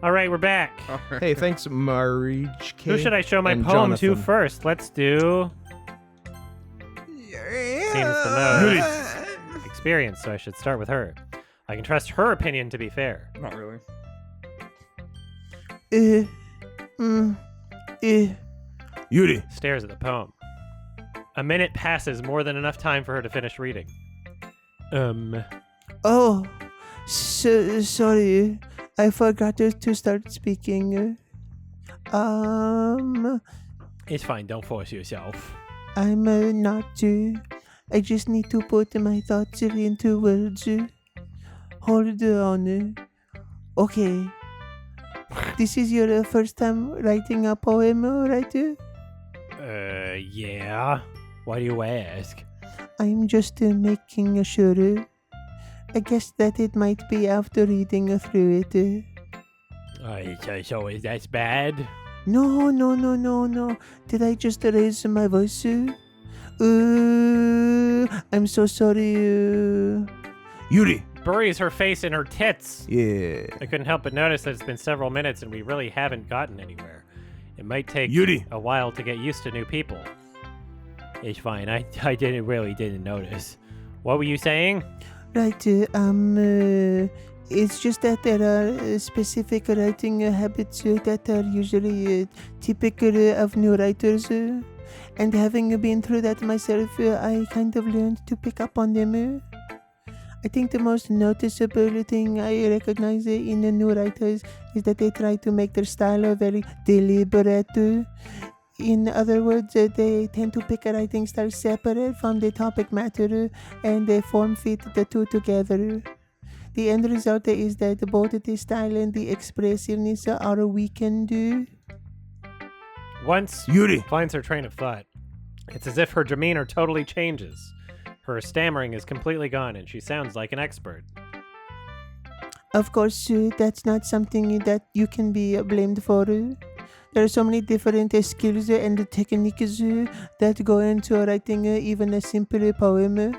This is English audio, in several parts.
All right, we're back. Hey, thanks, Marich. Who should I show my and poem to Jonathan. first? Let's do... Seems the most experienced, so I should start with her. I can trust her opinion to be fair. Not really. Yuri. Stares at the poem. A minute passes, more than enough time for her to finish reading. Oh, sorry. I forgot to start speaking. It's fine, don't force yourself. I'm not. I just need to put my thoughts into words. Hold on. Okay. This is your first time writing a poem, right? Yeah. Why do you ask? I'm just making sure. I guess that it might be after reading through it. So is that bad? No. Did I just raise my voice? I'm so sorry. Yuri. Buries her face in her tits. Yeah. I couldn't help but notice that it's been several minutes and we really haven't gotten anywhere. It might take Yuri. a while to get used to new people. It's fine. I didn't notice. What were you saying? Right, it's just that there are specific writing habits that are usually typical of new writers. And having been through that myself, I kind of learned to pick up on them. I think the most noticeable thing I recognize in the new writers is that they try to make their style very deliberate. In other words, they tend to pick a writing style separate from the topic matter and they form fit the two together. The end result is that both the style and the expressiveness are weakened. Once Yuri. finds her train of thought, it's as if her demeanor totally changes. Her stammering is completely gone and she sounds like an expert. Of course, that's not something that you can be blamed for. There are so many different skills and techniques that go into writing even a simple poem.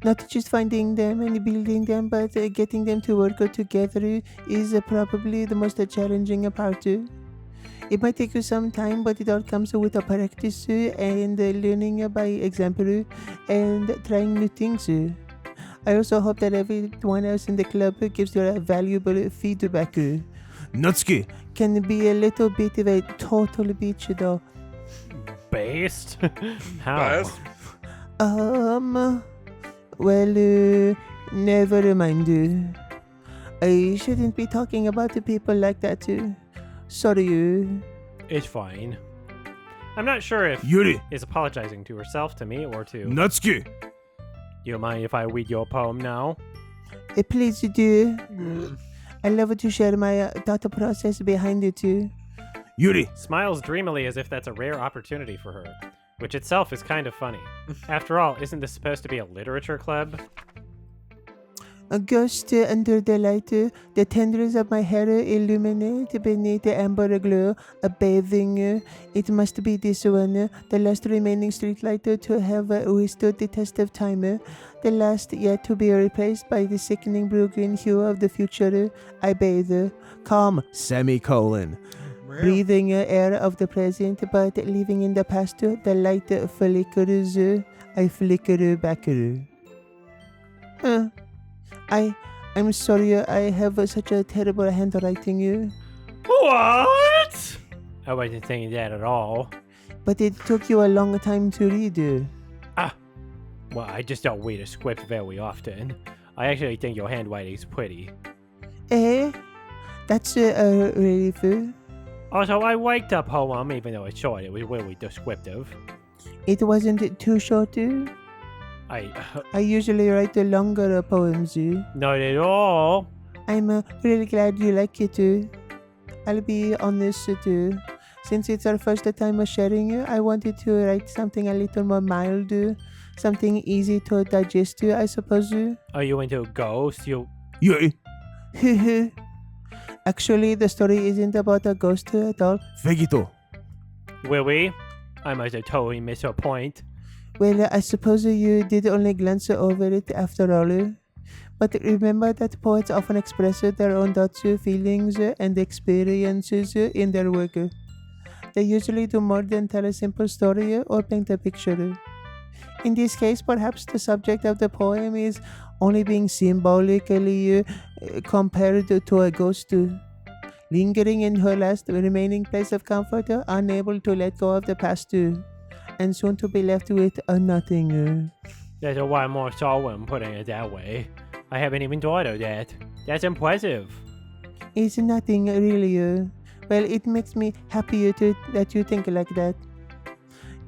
Not just finding them and building them, but getting them to work together is probably the most challenging part. It might take you some time, but it all comes with a practice and learning by example and trying new things. I also hope that everyone else in the club gives you a valuable feedback. Nutski. Can be a little bit of a total bitch though. Based? How? Biased? Well, never mind. I shouldn't be talking about people like that. Sorry. It's fine. I'm not sure if Yuri. is apologizing to herself, to me, or to... Nutski. You mind if I read your poem now? Please do. I love to share my thought process behind it too. Yuri. Smiles dreamily as if that's a rare opportunity for her, which itself is kind of funny. After all, isn't this supposed to be a literature club? A ghost under the light, the tendrils of my hair illuminate beneath the amber glow, a bathing. It must be this one, the last remaining streetlight to have withstood the test of time, the last yet to be replaced by the sickening blue-green hue of the future. I bathe, calm, Semicolon. breathing air of the present, but living in the past. The light flickers, I flicker back. I'm sorry, I have such a terrible handwriting. What? I wasn't thinking that at all. But it took you a long time to read. Well, I just don't read a script very often. I actually think your handwriting's pretty. That's a relief. Also, I liked the poem, even though it's short. It was really descriptive. It wasn't too short. I usually write longer poems. Not at all. I'm really glad you like it. I'll be honest. Since it's our first time sharing, I wanted to write something a little more mild. Something easy to digest, I suppose. Are you into ghosts? Yuri. Actually, the story isn't about a ghost at all. Vegito. Willie? I must have totally missed your point. Well, I suppose you did only glance over it after all. But remember that poets often express their own thoughts, feelings, and experiences in their work. They usually do more than tell a simple story or paint a picture. In this case, perhaps the subject of the poem is only being symbolically compared to a ghost, lingering in her last remaining place of comfort, unable to let go of the past, and soon to be left with a nothing. There's a one more solemn putting it that way. I haven't even thought of that. That's impressive. It's nothing really. Well, it makes me happy that you think like that.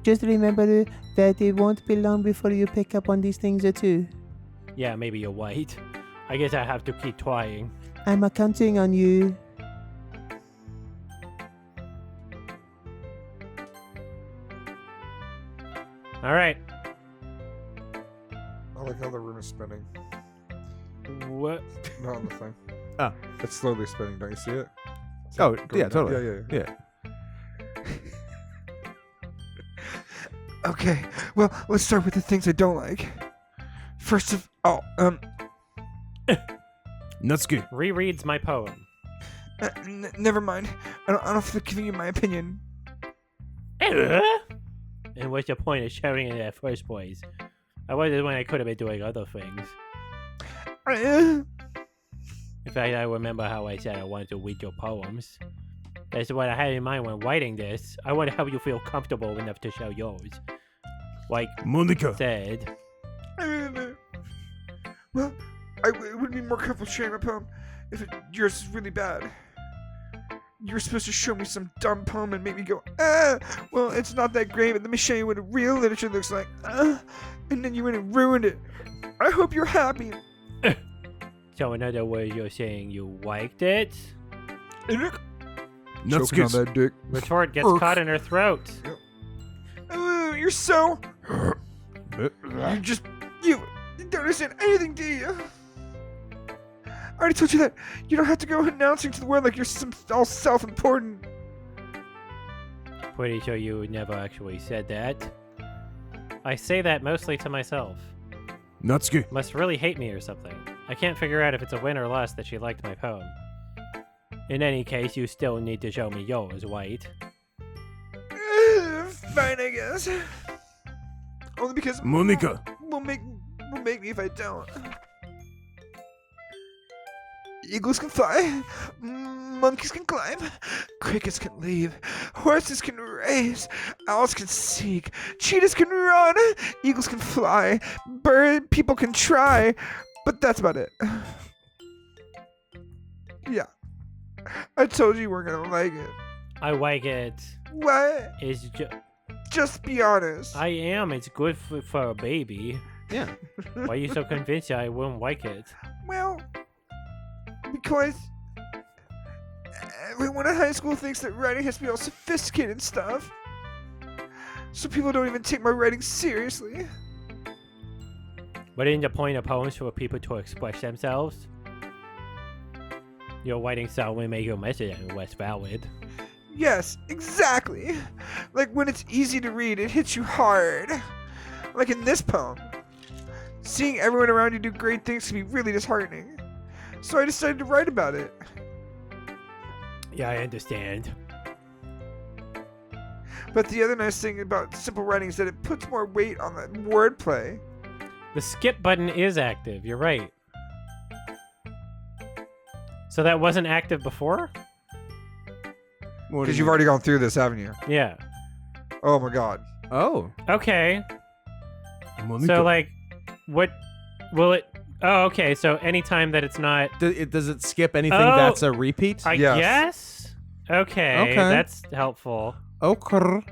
Just remember that it won't be long before you pick up on these things too. Yeah, maybe you're right. I guess I have to keep trying. I'm counting on you. All right. I like how the room is spinning. What? Not on the thing. Oh. It's slowly spinning. Don't you see it? It's Oh, like going yeah, down. totally. Yeah. Okay, well, let's start with the things I don't like. First of all, Natsuki. Rereads my poem. never mind. I don't feel like giving you my opinion. And what's the point of shouting in that first place? I wondered when I could have been doing other things. In fact, I remember how I said I wanted to read your poems. That's what I had in mind when writing this. I wonder how you feel comfortable enough to show yours. Like Monica. said. Well, I would be more comfortable sharing my poem if yours is really bad. You were supposed to show me some dumb poem and make me go, well, it's not that great, but let me show you what a real literature looks like. And then you went and ruined it. I hope you're happy. So in other words, you're saying you liked it? Choking on Natsuki. that dick. Retort gets caught in her throat. You're so... You don't understand anything, do you? I already told you that you don't have to go announcing to the world like you're all self-important. Pretty sure you never actually said that. I say that mostly to myself. Natsuki. Must really hate me or something. I can't figure out if it's a win or loss that she liked my poem. In any case, you still need to show me yours, White. Fine, I guess. Only because Monica. will make me if I don't. Eagles can fly, monkeys can climb, crickets can leave, horses can race, owls can seek, cheetahs can run, eagles can fly, people can try, but that's about it. Yeah. I told you we're gonna like it. I like it. What? It's Just be honest. I am. It's good for a baby. Yeah. Why are you so convinced I wouldn't like it? Well, because everyone in high school thinks that writing has to be all sophisticated and stuff. So people don't even take my writing seriously. But isn't the point of poems for people to express themselves? Your writing style will make your message less valid. Yes, exactly. Like when it's easy to read, it hits you hard. Like in this poem. Seeing everyone around you do great things can be really disheartening. So I decided to write about it. Yeah, I understand. But the other nice thing about simple writing is that it puts more weight on the wordplay. The skip button is active. You're right. So that wasn't active before? Because you've already gone through this, haven't you? Yeah. Oh my god. Oh. Okay. Monica. So, like, what will it... Oh, okay. So anytime that it's not... Does it skip anything Oh, that's a repeat? I Yes. guess? Okay. Okay. That's helpful. Okay.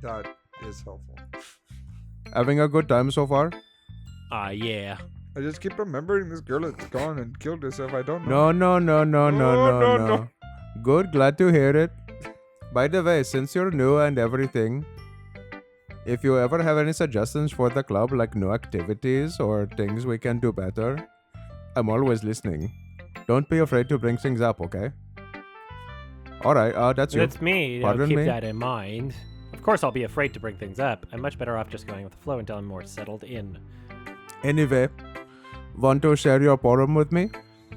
That is helpful. Having a good time so far? Yeah. I just keep remembering this girl that's gone and killed herself. I don't know. No. Good, glad to hear it. By the way, since you're new and everything, if you ever have any suggestions for the club, like new activities or things we can do better, I'm always listening. Don't be afraid to bring things up, okay? Alright, that's you. That's me. Pardon Keep me? that in mind. Of course, I'll be afraid to bring things up. I'm much better off just going with the flow until I'm more settled in. Anyway, Want to share your poem with me?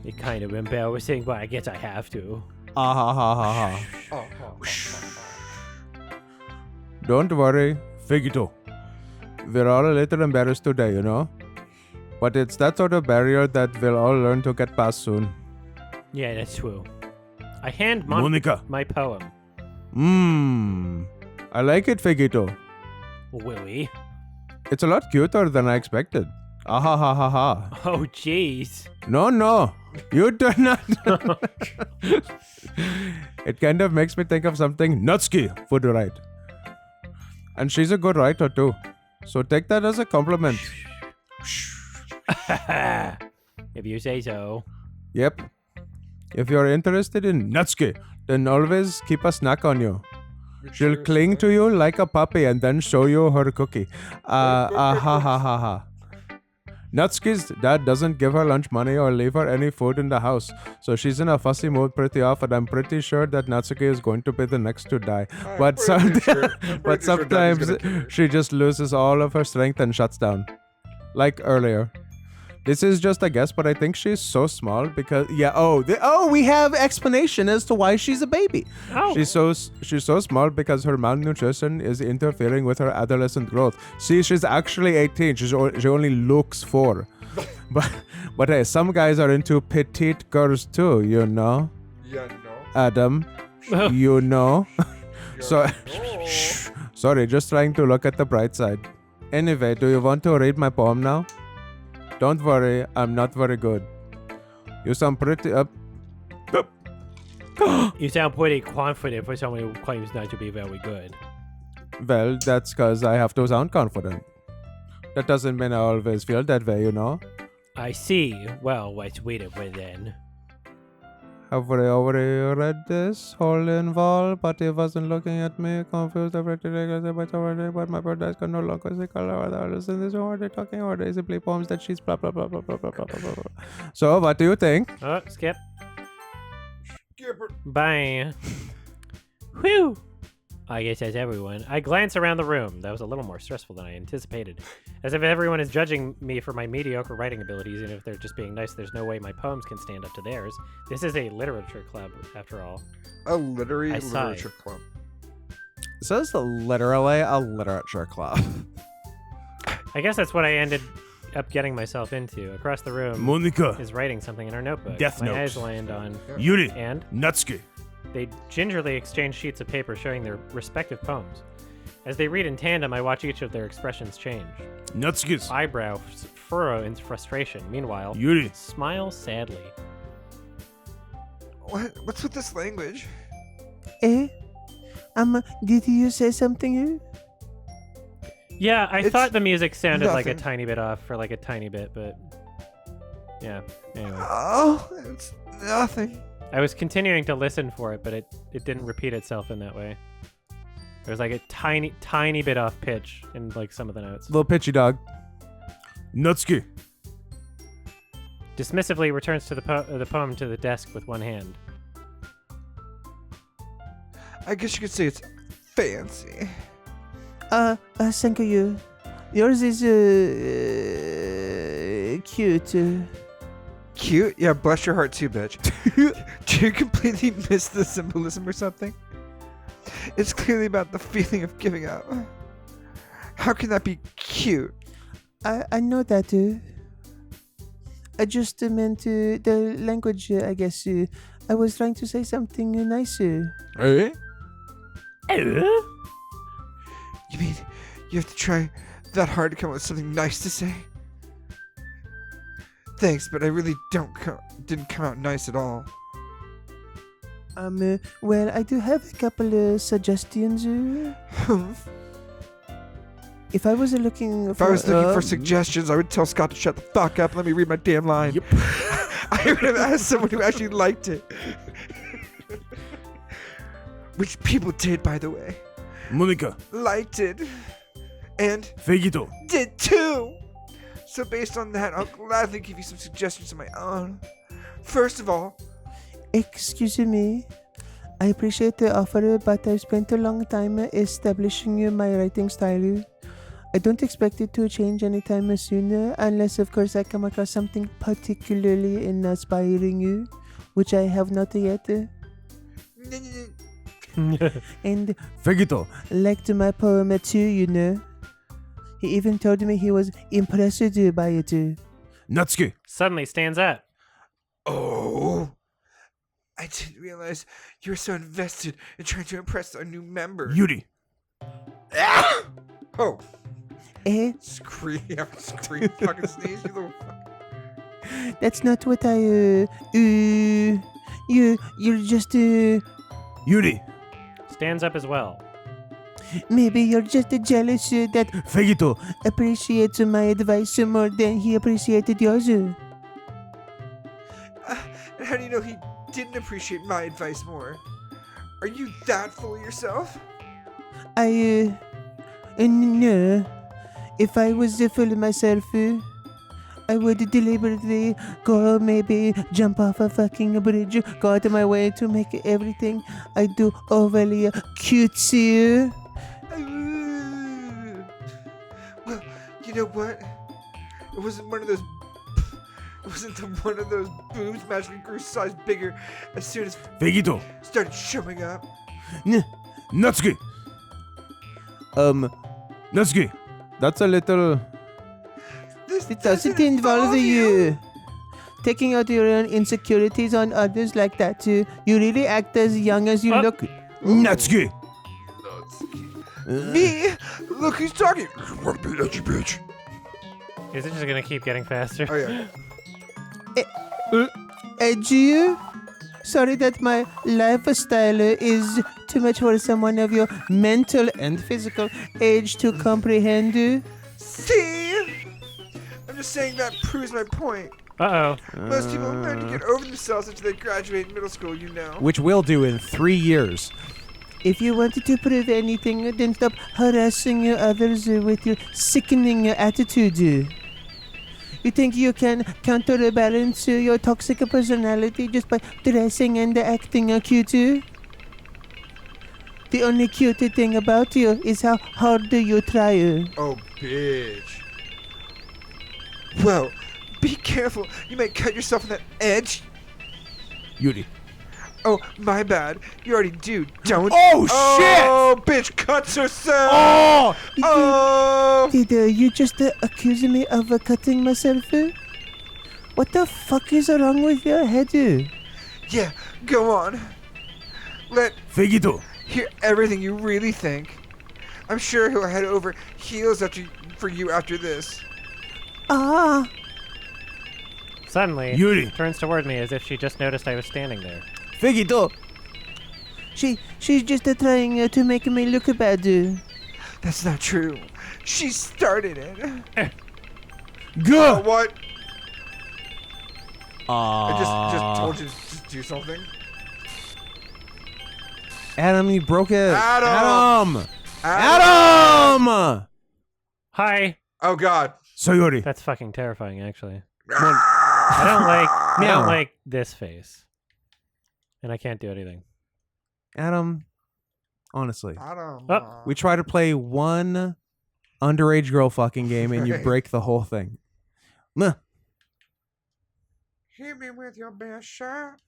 It's kind of embarrassing, but I guess I have to. Ah ha ha ha ha. Don't worry, Figito. We're all a little embarrassed today, you know? But it's that sort of barrier that we'll all learn to get past soon. Yeah, that's true. I hand Monica. my poem. I like it, Figito. Willie. It's a lot cuter than I expected. Ah ha ha ha ha. Oh, jeez. No. You do not. It kind of makes me think of something Nutsky would write. And she's a good writer too. So take that as a compliment. If you say so. Yep. If you're interested in Nutsky, then always keep a snack on you. She'll cling to you like a puppy and then show you her cookie. Ha ha ha ha. Nutsky's dad doesn't give her lunch money or leave her any food in the house, so she's in a fussy mood pretty often. I'm pretty sure that Natsuki is going to be the next to die. But sometimes she just loses all of her strength and shuts down. Like earlier. This is just a guess, but I think she's so small because we have explanation as to why she's a baby. Oh. She's so small because her malnutrition is interfering with her adolescent growth. See, she's actually 18. She only looks 4. but hey, some guys are into petite girls too, you know. Yeah, no. Adam, you know. So, sorry, just trying to look at the bright side. Anyway, do you want to read my poem now? Don't worry, I'm not very good. You sound pretty up. You sound pretty confident for someone who claims not to be very good. Well, that's because I have to sound confident. That doesn't mean I always feel that way, you know? I see. Well, let's read it then. Have I already read this? Hole in wall, but he wasn't looking at me. Confused, but my birthdays can no longer see color. Listen, this one they're talking about. They simply poems that she's blah blah blah blah blah blah blah blah blah. So, what do you think? Oh, skip. Bye. Whew. I guess that's everyone. I glance around the room. That was a little more stressful than I anticipated. As if everyone is judging me for my mediocre writing abilities, and if they're just being nice, there's no way my poems can stand up to theirs. This is a literature club, after all. A literary I sigh. literature club. This is literally a literature club. I guess that's what I ended up getting myself into. Across the room Monica, is writing something in her notebook. Death my Note. eyes land on... Yuri, And? Natsuki. They gingerly exchange sheets of paper showing their respective poems. As they read in tandem, I watch each of their expressions change. Natsuki's. Eyebrows furrow in frustration. Meanwhile, Yuri. smile sadly. What's with this language? Eh? Did you say something? Yeah, I It's thought the music sounded like a nothing. tiny bit off for like a tiny bit, but yeah. Anyway, Oh, it's nothing. I was continuing to listen for it, but it didn't repeat itself in that way. There was like a tiny bit off pitch in like some of the notes. Little pitchy dog. Natsuki. Dismissively returns to the poem to the desk with one hand. I guess you could say it's fancy. Thank you. Yours is cute. Cute? Yeah, bless your heart too, bitch. Do you completely miss the symbolism or something? It's clearly about the feeling of giving up. How can that be cute? I know that. I just meant the language, I guess. I was trying to say something nice. Eh? You mean you have to try that hard to come up with something nice to say? Thanks, but I really didn't come out nice at all. Well, I do have a couple of suggestions. If I was looking If I was looking for suggestions, I would tell Scott to shut the fuck up. Let me read my damn line. Yep. I would have asked someone who actually liked it. Which people did, by the way. Monica. Liked it. And Fegito. did too. So based on that, I'll gladly give you some suggestions of my own. First of all, Excuse me. I appreciate the offer, but I've spent a long time establishing my writing style. I don't expect it to change anytime soon, unless, of course, I come across something particularly inspiring, which I have not yet. And Figito. liked my poem too. He even told me he was impressed by it. Natsuki. Suddenly stands up. Oh, I didn't realize you were so invested in trying to impress our new member. Yuri. Oh, Eh? scream, fucking sneeze, you little fuck. That's not what I, you're just, Yuri. Stands up as well. maybe you're just jealous that Figito. appreciates my advice more than he appreciated yours. And how do you know he didn't appreciate my advice more? Are you that full of yourself? No. If I was full of myself, I would deliberately go maybe jump off a fucking bridge, go out of my way to make everything I do overly cutesy. Well, you know what? It wasn't one of those. It wasn't one of those boobs magically grew size bigger as soon as Figito. started showing up. Natsuki. Natsuki. That's a little... This It doesn't involve you. Taking out your own insecurities on others like that, you really act as young as you look. Natsuki. Me? Look who's talking. What a edgy bitch. Is it just gonna keep getting faster? Oh yeah. Edgy? Sorry that my lifestyle is too much for someone of your mental and physical age to comprehend. See? I'm just saying that proves my point. Uh-oh. Most people learn to get over themselves after they graduate middle school, you know. Which we'll do in 3 years. If you wanted to prove anything, then stop harassing others with your sickening attitude. You think you can counterbalance your toxic personality just by dressing and acting cute? The only cute thing about you is how hard you try. Oh, bitch. Well, be careful. You might cut yourself on that edge. Yuri. Oh, my bad. You already do, don't Oh, Oh, bitch cuts herself. Oh! Oh. Did you just accuse me of cutting myself? What the fuck is wrong with your head? Yeah, go on. Let Figito. hear everything you really think. I'm sure he'll head over heels for you after this. Ah, Suddenly, Yuri. turns toward me as if she just noticed I was standing there. Figito. she's just trying to make me look bad. That's not true. She started it. Go. What? I I just told you to just do something. Adam, you broke it. Adam! Adam! Hi! Oh God. So Yuri. That's fucking terrifying, actually. I Meow. don't like this face. And I can't do anything. Adam, honestly. Adam. Oh. We try to play one underage girl fucking game and you Right. break the whole thing. Meh. Hit me with your best shot.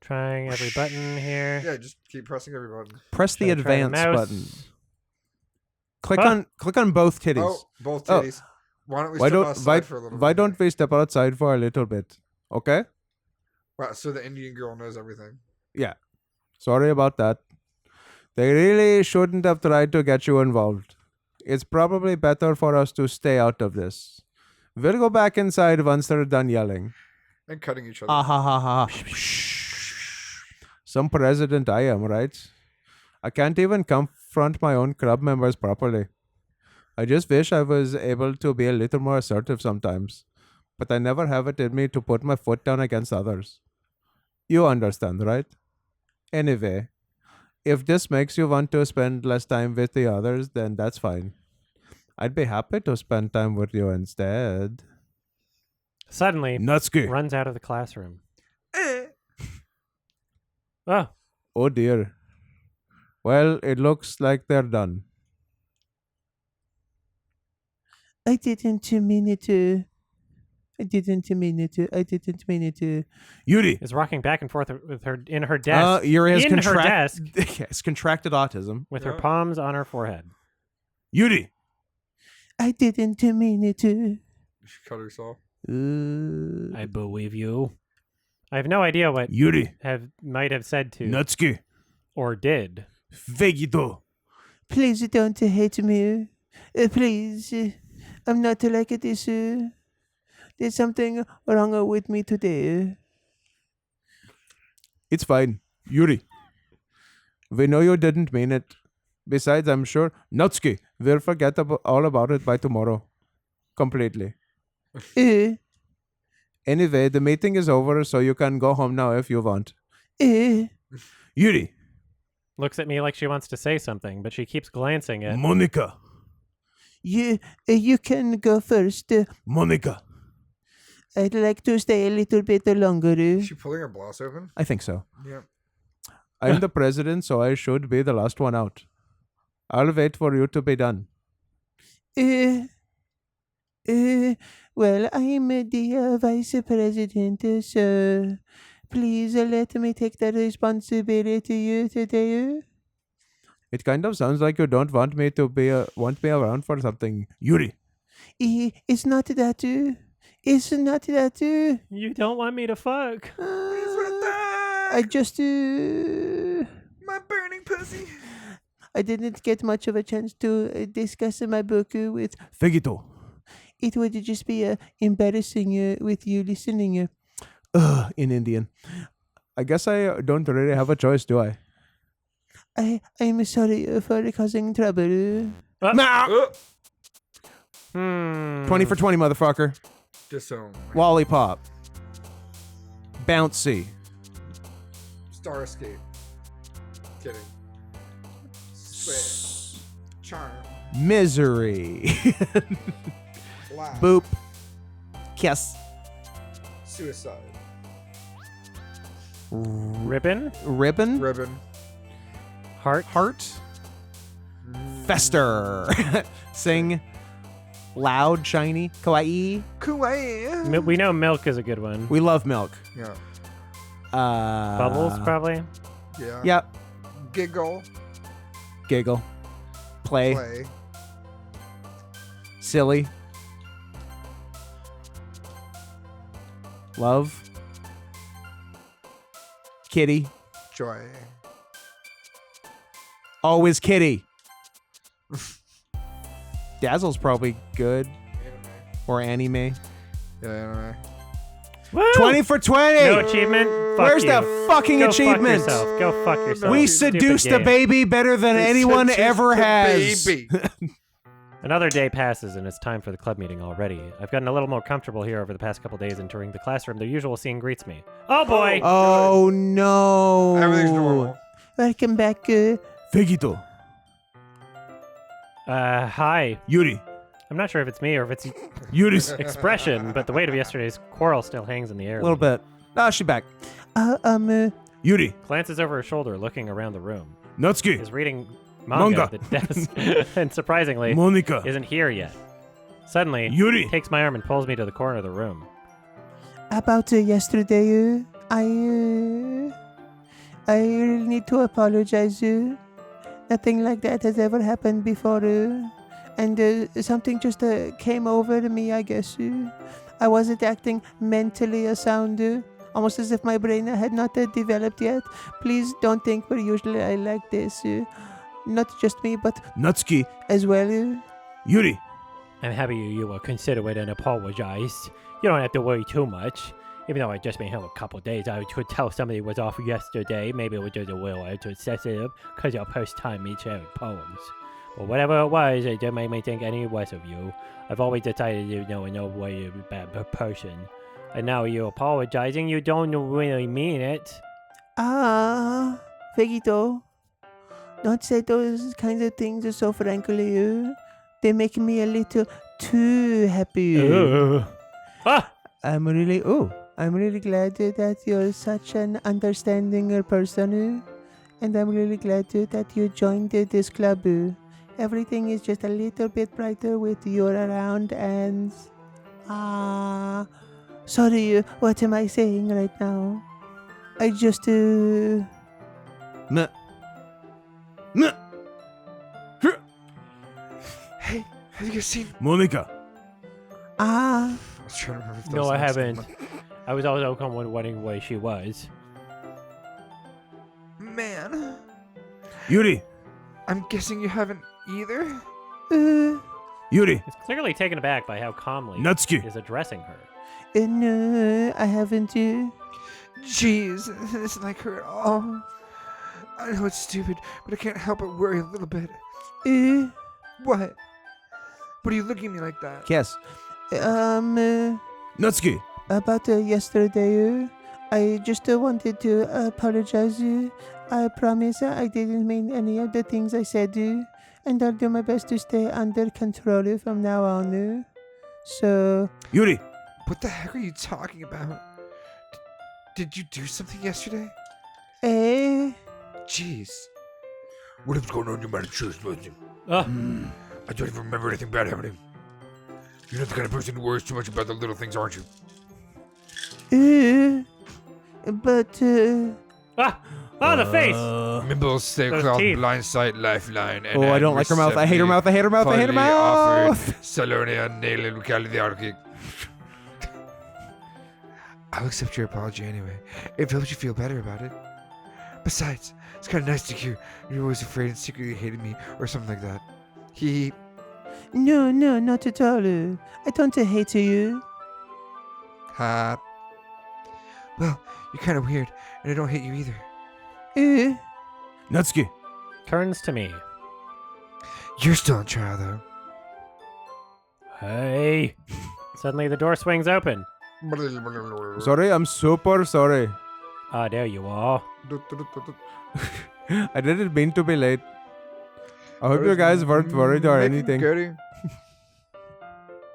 Trying every button here. Yeah, just keep pressing every button. Press the Should I try the advance mouse? button. Click Huh. on both titties. Oh, both Oh. titties. Why don't we why step don't outside for a little why bit? don't we step outside for a little bit? Okay? Wow, so the Indian girl knows everything. Sorry about that. They really shouldn't have tried to get you involved. It's probably better for us to stay out of this. We'll go back inside once they're done yelling. And cutting each other. Ah ha ha ha. Some president I am, right? I can't even confront my own club members properly. I just wish I was able to be a little more assertive sometimes. But I never have it in me to put my foot down against others. You understand, right? Anyway, if this makes you want to spend less time with the others, then that's fine. I'd be happy to spend time with you instead. Suddenly, Natsuki. runs out of the classroom. Eh. Oh, Oh dear. Well, it looks like they're done. I didn't mean it. I didn't mean it. I didn't mean it. Yuri. Is rocking back and forth with her in her desk. Yuri has in her desk Yes, contracted autism. with her Yeah. palms on her forehead. Yuri. I didn't mean it. She cut herself. I believe you. I have no idea what Yuri. might have said to Natsuki. or did. Vegito. Please don't hate me. Please. I'm not like this. There's something wrong with me today. It's fine. Yuri. We know you didn't mean it. Besides, I'm sure Natsuki will forget all about it by tomorrow. Completely. Anyway, the meeting is over, so you can go home now if you want. Yuri. Looks at me like she wants to say something, but she keeps glancing at Monica. You can go first. Monica. I'd like to stay a little bit longer. Is she pulling her blouse open? I think so. Yeah. I'm the president, so I should be the last one out. I'll wait for you to be done. Well, I'm the vice president, so please let me take the responsibility today. It kind of sounds like you don't want me to be want me around for something. Yuri. It's not that. It's not that. you don't want me to fuck. I just. My burning pussy. I didn't get much of a chance to discuss my book with. Vegito. It would just be embarrassing with you listening. In Indian. I guess I don't really have a choice, do I? I'm sorry for causing trouble. Oh, 20 for 20, motherfucker. disown. Lollipop. Bouncy. Star Escape. Kidding. Sway. Charm. Misery. Laugh. Boop. Kiss. Suicide. Ribbon, Ribbon. Ribbon. heart, Heart. Fester. Sing. Loud, shiny, kawaii. Kawaii. We know milk is a good one. We love milk. Yeah. Bubbles, probably. Yeah. Yep. Giggle. Giggle. Play. Play. Silly. Love. Kitty. Joy. Always kitty. Dazzle's probably good. Or anime. Yeah, anime. Woo! 20 for 20! No achievement. Fuck Where's you. the fucking Go achievement? Fuck yourself. Go fuck yourself. We you stupid seduced a game. baby better than They anyone seduced ever the has. Baby. Another day passes and it's time for the club meeting already. I've gotten a little more comfortable here over the past couple days entering the classroom. The usual scene greets me. Oh boy! Oh no. Everything's normal. Welcome back. Vegito. Hi. Yuri. I'm not sure if it's me or if it's Yuri's. expression, but the weight of yesterday's quarrel still hangs in the air. A little bit. Ah, she back. Yuri. Glances over her shoulder, looking around the room. Natsuki. Is reading manga at the desk, and surprisingly, Monica. isn't here yet. Suddenly, Yuri. takes my arm and pulls me to the corner of the room. About yesterday, I really need to apologize. Nothing like that has ever happened before. And something just came over me, I guess. I wasn't acting mentally sound, almost as if my brain had not developed yet. Please don't think we're usually like this. Not just me, but Natsuki. as well. Yuri. I'm happy you were considerate and apologized. You don't have to worry too much. Even though I'd just been here a couple days, I could tell somebody was off yesterday. Maybe it was just a little too sensitive because your first time me sharing poems. But whatever it was, it didn't make me think any less of you. I've always decided you know in no way you're a bad person. And now you're apologizing, you don't really mean it. Vegito, don't say those kinds of things so frankly. They make me a little too happy. Ah! I'm really glad that you're such an understanding person. And I'm really glad that you joined this club. everything is just a little bit brighter with you around and sorry, what am I saying right now? I just Nah. Nah. Hey, have you guys seen? Monica. ah I was trying to remember if that No, was I the next haven't. one. I was also wondering where she was. Man, Yuri. I'm guessing you haven't either. Yuri. He's clearly taken aback by how calmly Natsuki. is addressing her. no, I haven't. Jeez, this isn't like her at all. I know it's stupid, but I can't help but worry a little bit. What? What are you looking at me like that? Yes. Natsuki. About yesterday, I just wanted to apologize. I promise I didn't mean any of the things I said, and I'll do my best to stay under control from now on. So, Yuri. What the heck are you talking about? Did you do something yesterday? Jeez. Whatever's going on in your mind, sure is nothing. Oh, I don't even remember anything bad happening. You're not the kind of person who worries too much about the little things, aren't you? but the face! Mimble, stay Those called teeth. Blind Sight, Lifeline, and Oh, I don't like her mouth. I hate her mouth. I hate her mouth. I hate her mouth. Salonia, Nail, Calidiarchy. I'll accept your apology anyway, if it helps you feel better about it. Besides, it's kind of nice to hear you're always afraid and secretly hated me or something like that. no, not at all. I don't hate you. Ha. Well, you're kind of weird, and I don't hate you either. Natsuki. Turns to me. You're still on trial, though. Hey! Suddenly the door swings open. Sorry, I'm super sorry. Ah, there you are. I didn't mean to be late. I hope you guys weren't worried or anything.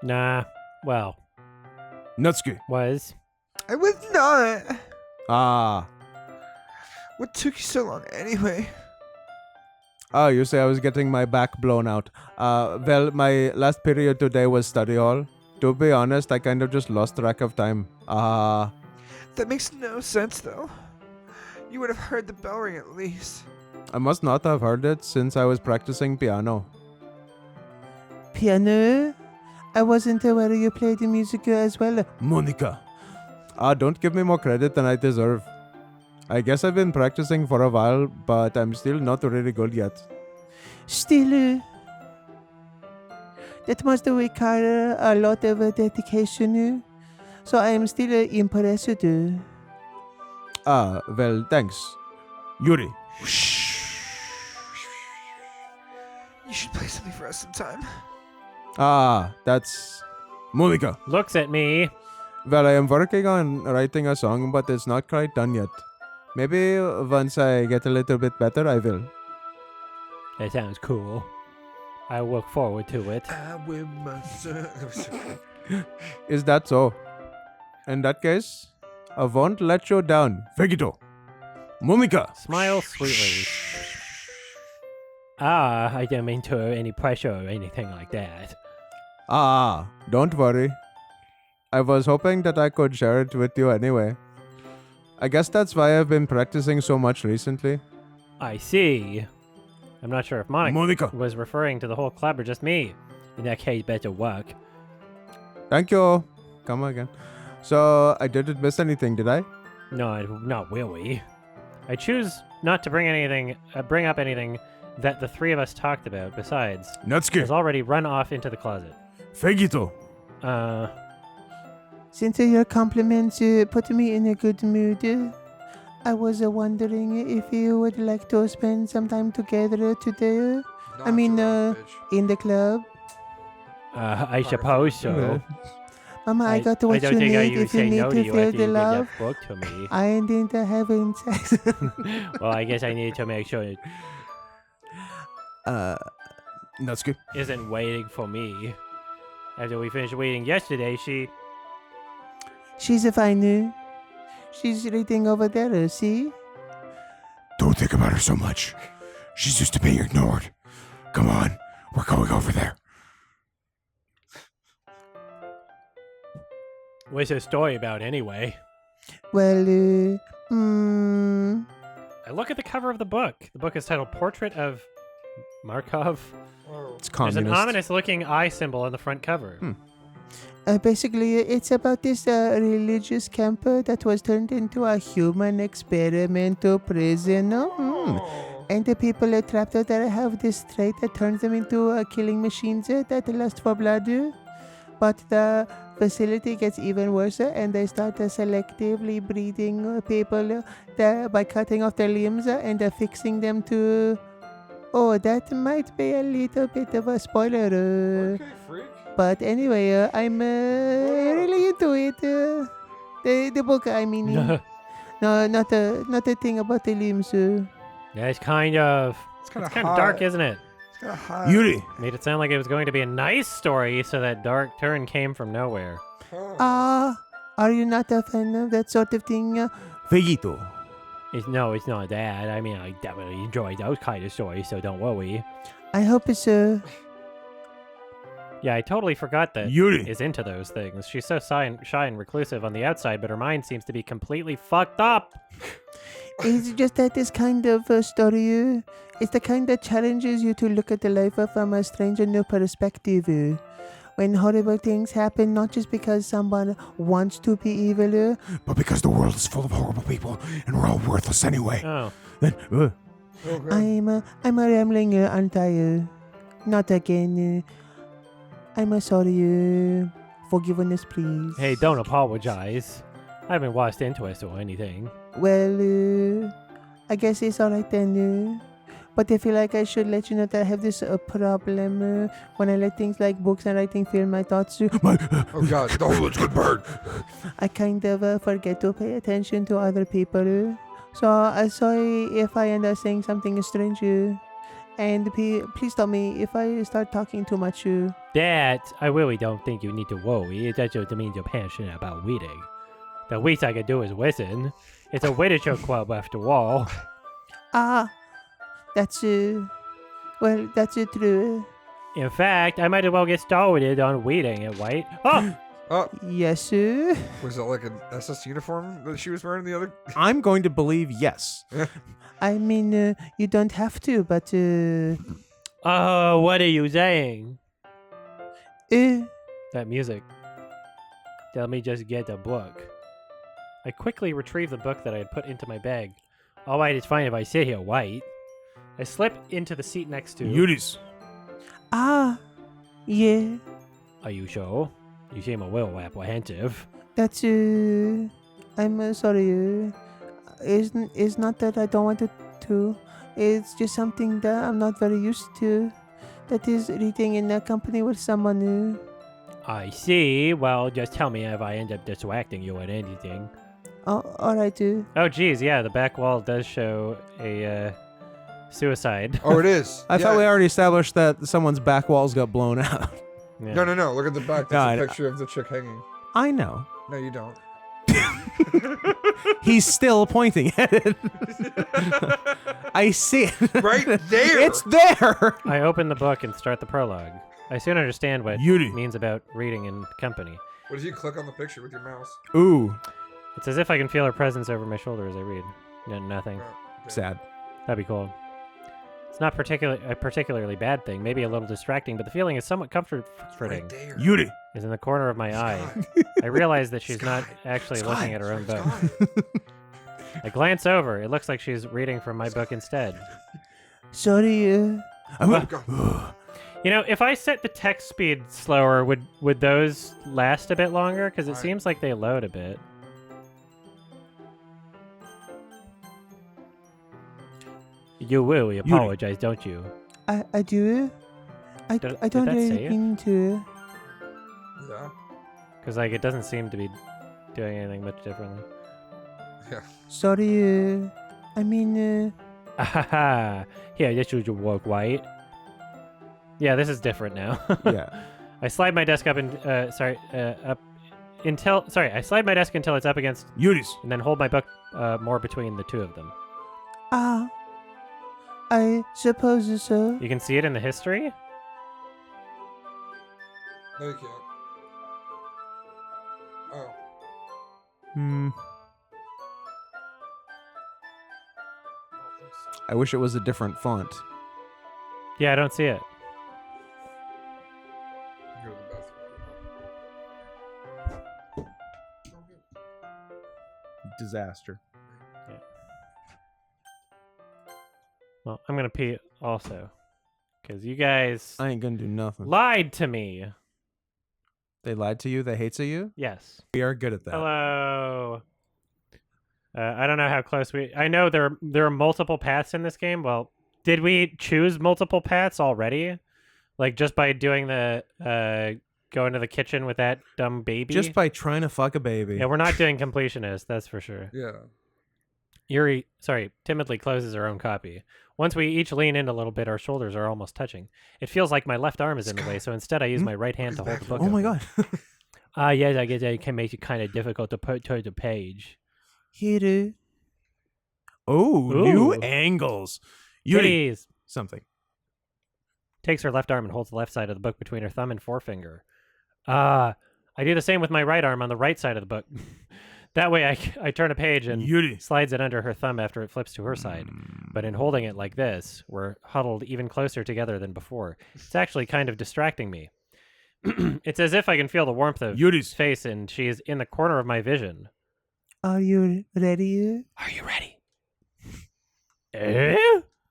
Nah. Well, Natsuki. was. I was not. Ah. What took you so long anyway? Oh, you say I was getting my back blown out. Well, my last period today was study hall. To be honest, I kind of just lost track of time. That makes no sense, though. You would have heard the bell ring at least. I must not have heard it since I was practicing piano. Piano? I wasn't aware you played the music as well. Monica. Don't give me more credit than I deserve. I guess I've been practicing for a while, but I'm still not really good yet. Still, that must require a lot of dedication. So I am still impressed. Well, thanks. Yuri. You should play something for us sometime. That's Monica. Looks at me. Well, I am working on writing a song, but it's not quite done yet. Maybe once I get a little bit better, I will. That sounds cool. I look forward to it. I will myself. Is that so? In that case, I won't let you down. Vegito. Monica. Smile sweetly. I didn't mean to any pressure or anything like that. Don't worry. I was hoping that I could share it with you anyway. I guess that's why I've been practicing so much recently. I see. I'm not sure if Monica. was referring to the whole club or just me. In that case, better work. Thank you. Come again. So, I didn't miss anything, did I? No, not really. I choose not to bring up anything that the three of us talked about. Besides, Natsuki. has already run off into the closet. Vegito. Since your compliments put me in a good mood, I was wondering if you would like to spend some time together today. I mean, in the club. I suppose so. Mama, I got what don't you think need I would if you say need no to you feel after the you love. that book to me. I didn't having sex. Well, I guess I need to make sure it Natsuki. isn't waiting for me. After we finished waiting yesterday, She's fine. She's reading over there, see? Don't think about her so much. She's used to being ignored. Come on. We're going over there. What's the story about anyway? Well, I look at the cover of the book. The book is titled Portrait of Markov. It's There's communist. an ominous-looking eye symbol on the front cover. basically, it's about this religious camp that was turned into a human experimental prison. And the people trapped there have this trait that turns them into killing machines that lust for blood. But the facility gets even worse, and they start selectively breeding people by cutting off their limbs and fixing them to. Oh, that might be a little bit of a spoiler. Okay, freak. But anyway, I'm really into it. The book, I mean. No, not the thing about the limbs. That's kind of It's kind of dark, isn't it? It's kind of hot. Yuri. Made it sound like it was going to be a nice story, so that dark turn came from nowhere. Are you not a fan of that sort of thing? Vegito. It's not that. I mean, I definitely enjoy those kind of stories, so don't worry. I hope so. Yeah, I totally forgot that Yuri. is into those things. She's so shy and reclusive on the outside, but her mind seems to be completely fucked up. It's just that this kind of story, it's the kind that challenges you to look at the life from a strange and new perspective. When horrible things happen, not just because someone wants to be evil. But because the world is full of horrible people and we're all worthless anyway. Oh. Then, Okay. I'm a rambling, aren't I? Not again. I'm sorry. Forgiveness, please. Hey, don't apologize. I haven't lost interest or anything. Well, I guess it's alright then. But I feel like I should let you know that I have this problem when I let things like books and writing fill my thoughts. Oh God! Oh, it's good bird. I kind of forget to pay attention to other people. So sorry if I end up saying something strange. And please tell me if I start talking too much. That, I really don't think you need to worry. It just means you're passionate about reading. The least I can do is listen. It's a literature club after all. That's that's true. In fact, I might as well get started on reading it, right? Oh! Oh, Yes, sir. was it like an SS uniform that she was wearing the other? I'm going to believe yes. I mean, you don't have to, but Oh, what are you saying? uh, That music. Let me just get the book. I quickly retrieved the book that I had put into my bag. All right, it's fine if I sit here, right? I slip into the seat next to... Yuri's. yeah. Are you sure? You seem a little apprehensive. That's I'm sorry. It's not that I don't want to. It's just something that I'm not very used to. That is reading in a company with someone. I see. Well, just tell me if I end up distracting you at anything. All right. Oh, geez, yeah, the back wall does show a suicide. Oh, it is. I Yeah. thought we already established that someone's back walls got blown out. Yeah. No. Look at the back. No, That's I- a picture of the chick hanging. I know. No, you don't. He's still pointing at it. I see it. Right there. It's there. I open the book and start the prologue. I soon understand what Yuri. it means about reading in company. What if you click on the picture with your mouse? Ooh, It's as if I can feel her presence over my shoulder as I read. No, nothing. sad. That'd be cool. It's not a particularly bad thing, maybe a little distracting, but the feeling is somewhat comforting. Right there. Yuri. Is in the corner of my eye. I realize that she's not actually looking at her own book. I glance over. It looks like she's reading from my book instead. Sorry. Oh, God. You know, if I set the text speed slower, would those last a bit longer? Because it Right. seems like they load a bit. You really apologize, don't you? I do. I Did don't that really say it? mean to. Yeah. Because like it doesn't seem to be doing anything much differently. Yeah. Sorry. I mean. Ahaha. Here, this should work, right? Yeah, this is different now. Yeah. I slide my desk up and I slide my desk until it's up against, Yuri's. and then hold my book more between the two of them. I suppose so. You can see it in the history. No, you can't. Oh. I wish it was a different font. Yeah, I don't see it. Go to the bathroom. Disaster. Well, I'm gonna pee also, because you guys I ain't gonna do nothing. lied to me. They lied to you. They hate you. Yes. We are good at that. Hello. I don't know how close we. I know there are multiple paths in this game. Well, did we choose multiple paths already? Like just by doing the going to the kitchen with that dumb baby. Just by trying to fuck a baby. Yeah, we're not doing completionist. That's for sure. Yeah. Yuri, timidly closes her own copy. Once we each lean in a little bit, our shoulders are almost touching. It feels like my left arm is in the way, so instead I use my right hand to hold the book. Oh my open. god. Yes, I guess it can make it kind of difficult to put to the page. Here. Oh, new Ooh. angles. Yuri. Kitties! Something. Takes her left arm and holds the left side of the book between her thumb and forefinger. I do the same with my right arm on the right side of the book. That way I turn a page and Yuri. slides it under her thumb after it flips to her side. But in holding it like this, we're huddled even closer together than before. It's actually kind of distracting me. It's as if I can feel the warmth of Yuri's face and she is in the corner of my vision. Are you ready? Are you ready? Eh?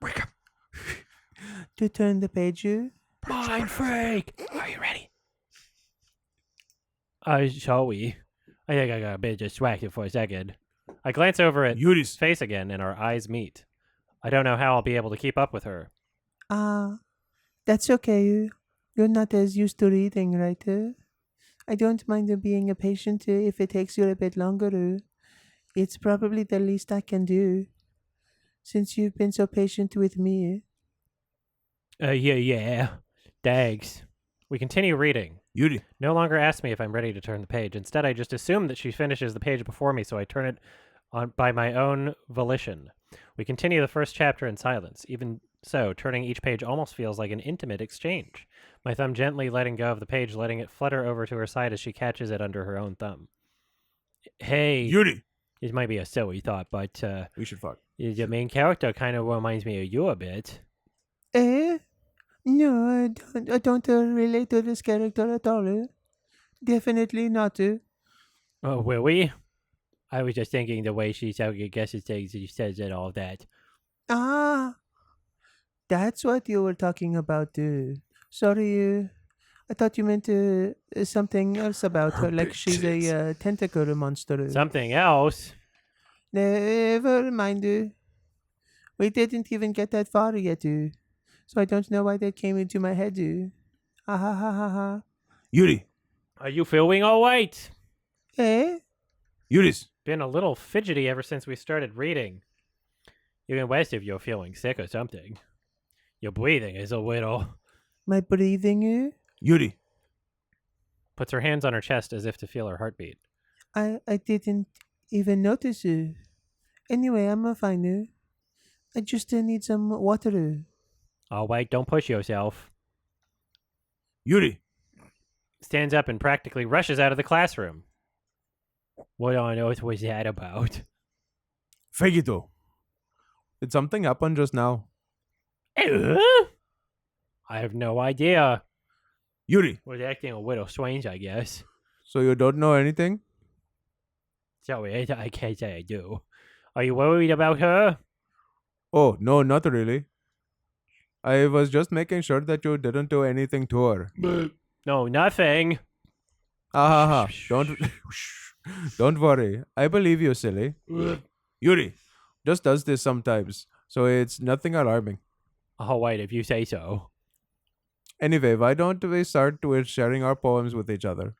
Wake up. To turn the page? Mind freak! Are you ready? Shall we? I think I got a bit distracted for a second. I glance over at Yuri's face again and our eyes meet. I don't know how I'll be able to keep up with her. That's okay. You're not as used to reading, right? I don't mind being a patient if it takes you a bit longer. It's probably the least I can do, since you've been so patient with me. Yeah. Thanks. We continue reading. Yuri. No longer ask me if I'm ready to turn the page. Instead, I just assume that she finishes the page before me, so I turn it on by my own volition. We continue the first chapter in silence. Even so, turning each page almost feels like an intimate exchange. My thumb gently letting go of the page, letting it flutter over to her side as she catches it under her own thumb. Hey, Yuri. this might be a silly thought, but We should fuck. the main character kind of reminds me of you a bit. No, I don't relate to this character at all. Definitely not. Oh, will we? I was just thinking the way she's how you guesses things and she says and all that. That's what you were talking about. Sorry, I thought you meant something else about her, like she's a tentacle monster. Something else? Never mind. We didn't even get that far yet, so I don't know why that came into my head. Ha ha ha ha ha. Yuri. Are you feeling all right? Eh? Yuri's. Been a little fidgety ever since we started reading. Even worse if you're feeling sick or something. Your breathing is a little... My breathing? Yuri. Puts her hands on her chest as if to feel her heartbeat. I didn't even notice. Anyway, I'm fine. I just need some water. All right, don't push yourself. Yuri. Stands up and practically rushes out of the classroom. What on earth was that about? Fegito. Did something happen just now? I have no idea. Yuri. Was acting a little strange, I guess. So you don't know anything? Sorry, I can't say I do. Are you worried about her? Oh, no, not really. I was just making sure that you didn't do anything to her. No, nothing. Ha ha ha. Don't worry. I believe you, silly. Yuri just does this sometimes, so it's nothing alarming. Oh, wait, if you say so. Anyway, why don't we start with sharing our poems with each other?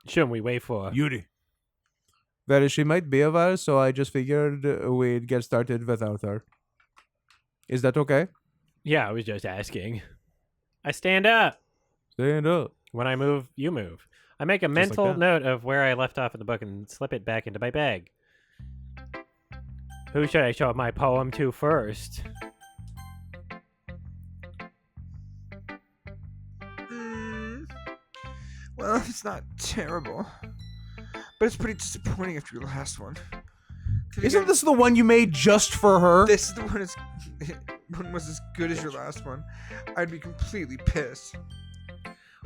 Shouldn't we wait for... Yuri. Well, she might be a while, so I just figured we'd get started without her. Is that okay? Yeah, I was just asking. I stand up. Stand up. When I move, you move. I make a like mental that. note of where I left off in the book and slip it back into my bag. Who should I show my poem to first? It's not terrible, but it's pretty disappointing after your last one. Isn't this the one you made just for her? This is the one. One was as good as your last one. I'd be completely pissed.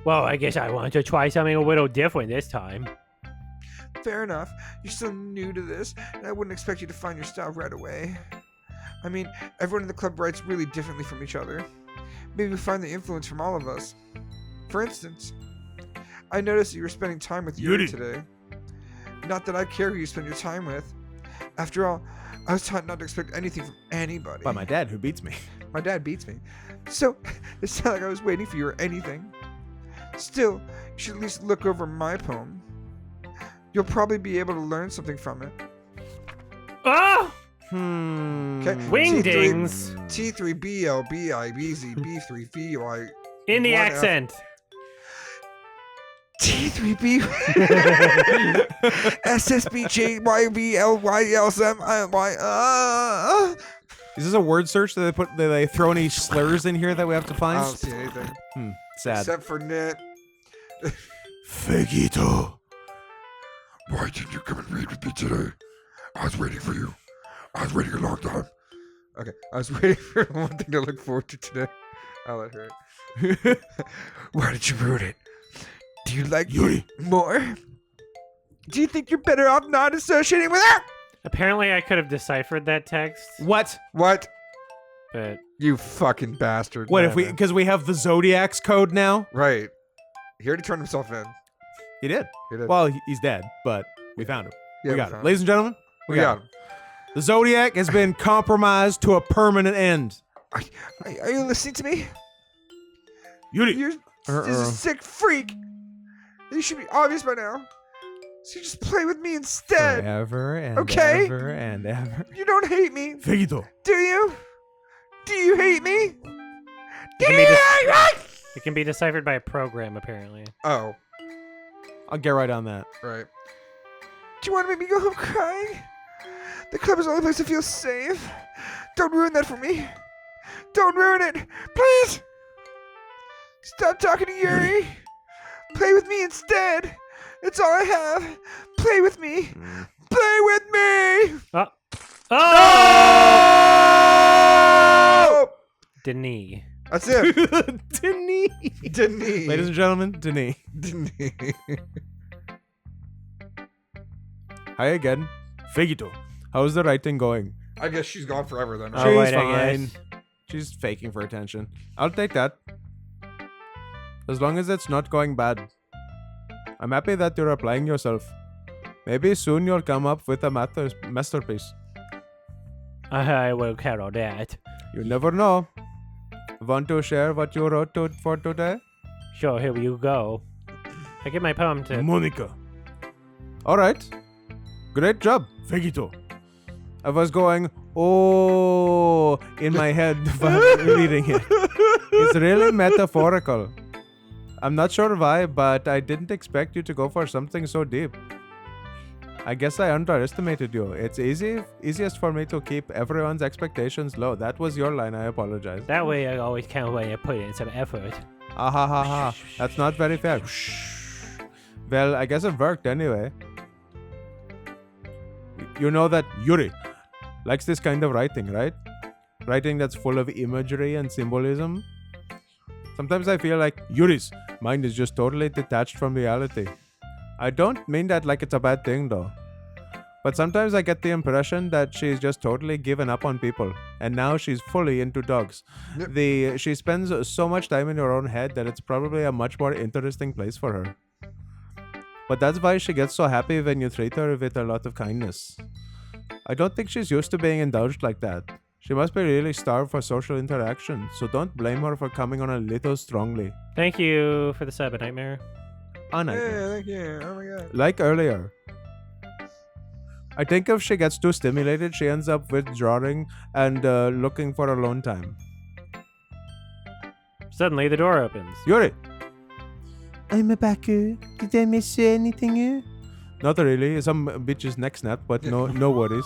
Well, I guess I want to try something a little different this time. Fair enough. You're still new to this, and I wouldn't expect you to find your style right away. I mean, everyone in the club writes really differently from each other. Maybe we find the influence from all of us. For instance, I noticed that you were spending time with Yuri today. Not that I care who you spend your time with. After all, I was taught not to expect anything from anybody. By my dad, who beats me. My dad beats me. So, it's not like I was waiting for you or anything. Still, you should at least look over my poem. You'll probably be able to learn something from it. Ah! Okay. Wingdings! T3BLBIBZ B3VY. In the 1F. accent. T3B SSBJYVLYLSMIY. Is this a word search that they throw any slurs in here that we have to I find? don't see anything. Sad. Except for Nit. Fegito. Why didn't you come and read with me today? I was waiting for you. I was waiting a long time. Okay, I was waiting for one thing to look forward to today. I'll let her. Why did you ruin it? Do you like Yuri. more? Do you think you're better off not associating with her? Apparently, I could have deciphered that text, What? What? but You fucking bastard. What if we? Man. Because we have the Zodiac's code now. Right. He already turned himself in. He did. He did. Well, he's dead, but we found him. Yeah, we got him. found Ladies and gentlemen, We got him. The Zodiac has been compromised to a permanent end. Are you listening to me? Yuri. You're just a sick freak. You should be obvious by now. So you just play with me instead. Forever and Okay. ever and ever. You don't hate me, Fegito. do you? Do you hate me? Do can you be hate me? it can be deciphered by a program, apparently. Oh, I'll get right on that. right. Do you want to make me go home crying? The club is the only place I feel safe. Don't ruin that for me. Don't ruin it. Please. Stop talking to Yuri. Play with me instead. It's all I have. Play with me. Play with me. Oh! Oh! Denis. That's it. Denis. Denis. Ladies and gentlemen, Denis. Denis. Hi again. Fegito. How's the writing going? I guess she's gone forever then. Oh, She's right, I fine. guess. She's faking for attention. I'll take that. As long as it's not going bad. I'm happy that you're applying yourself. Maybe soon you'll come up with a masterpiece. I will count on that. You never know. Want to share what you wrote for today? Sure, here you go. I give my poem to... Monica. Alright. Great job. Fegito. I was going, oh, in my head while reading it. It's really metaphorical. I'm not sure why, but I didn't expect you to go for something so deep. I guess I underestimated you. It's easiest for me to keep everyone's expectations low. That was your line, I apologize. That way I always count when I put in some effort. Ah ha ha ha. That's not very fair. Well, I guess it worked anyway. You know that Yuri likes this kind of writing, right? Writing that's full of imagery and symbolism. Sometimes I feel like Yuri's mind is just totally detached from reality. I don't mean that like it's a bad thing though. But sometimes I get the impression that she's just totally given up on people. And now she's fully into dogs. Yep. She spends so much time in her own head that it's probably a much more interesting place for her. But that's why she gets so happy when you treat her with a lot of kindness. I don't think she's used to being indulged like that. She must be really starved for social interaction, so don't blame her for coming on a little strongly. Thank you for the sub, Nightmare. A nightmare. Yeah, thank you. Oh my god. Like earlier. I think if she gets too stimulated, she ends up withdrawing and looking for alone time. Suddenly, the door opens. Yuri! I'm back. Did I miss anything? Not really. Some bitch's neck snap, but no worries.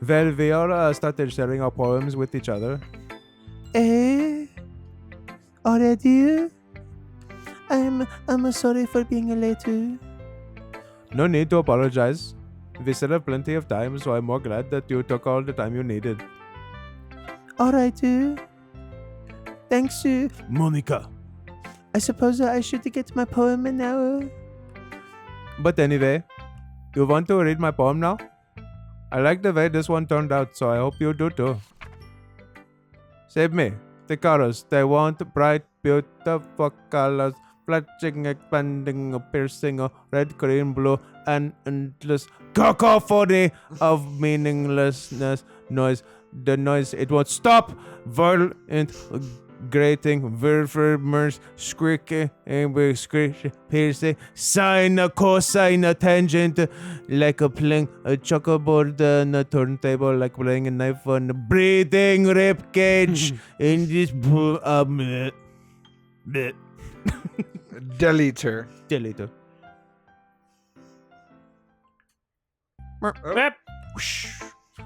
Well, we all started sharing our poems with each other. Already? I'm sorry for being late. No need to apologize. We still have plenty of time, so I'm more glad that you took all the time you needed. All right. Thanks. Monica. I suppose I should get my poem now. But anyway, you want to read my poem now? I like the way this one turned out, so I hope you do too. Save me. The colors, they want bright, beautiful colors, flashing, expanding, piercing, red, green, blue, and endless cacophony of meaninglessness, noise. The noise, it won't stop. Violent, grating, vermers, squeaking, screeching, piercing, sine, cosine, tangent, like a playing a checkerboard on a turntable, like playing a knife on a breathing rib cage in this bleh. Deleter. Deleter. Yep.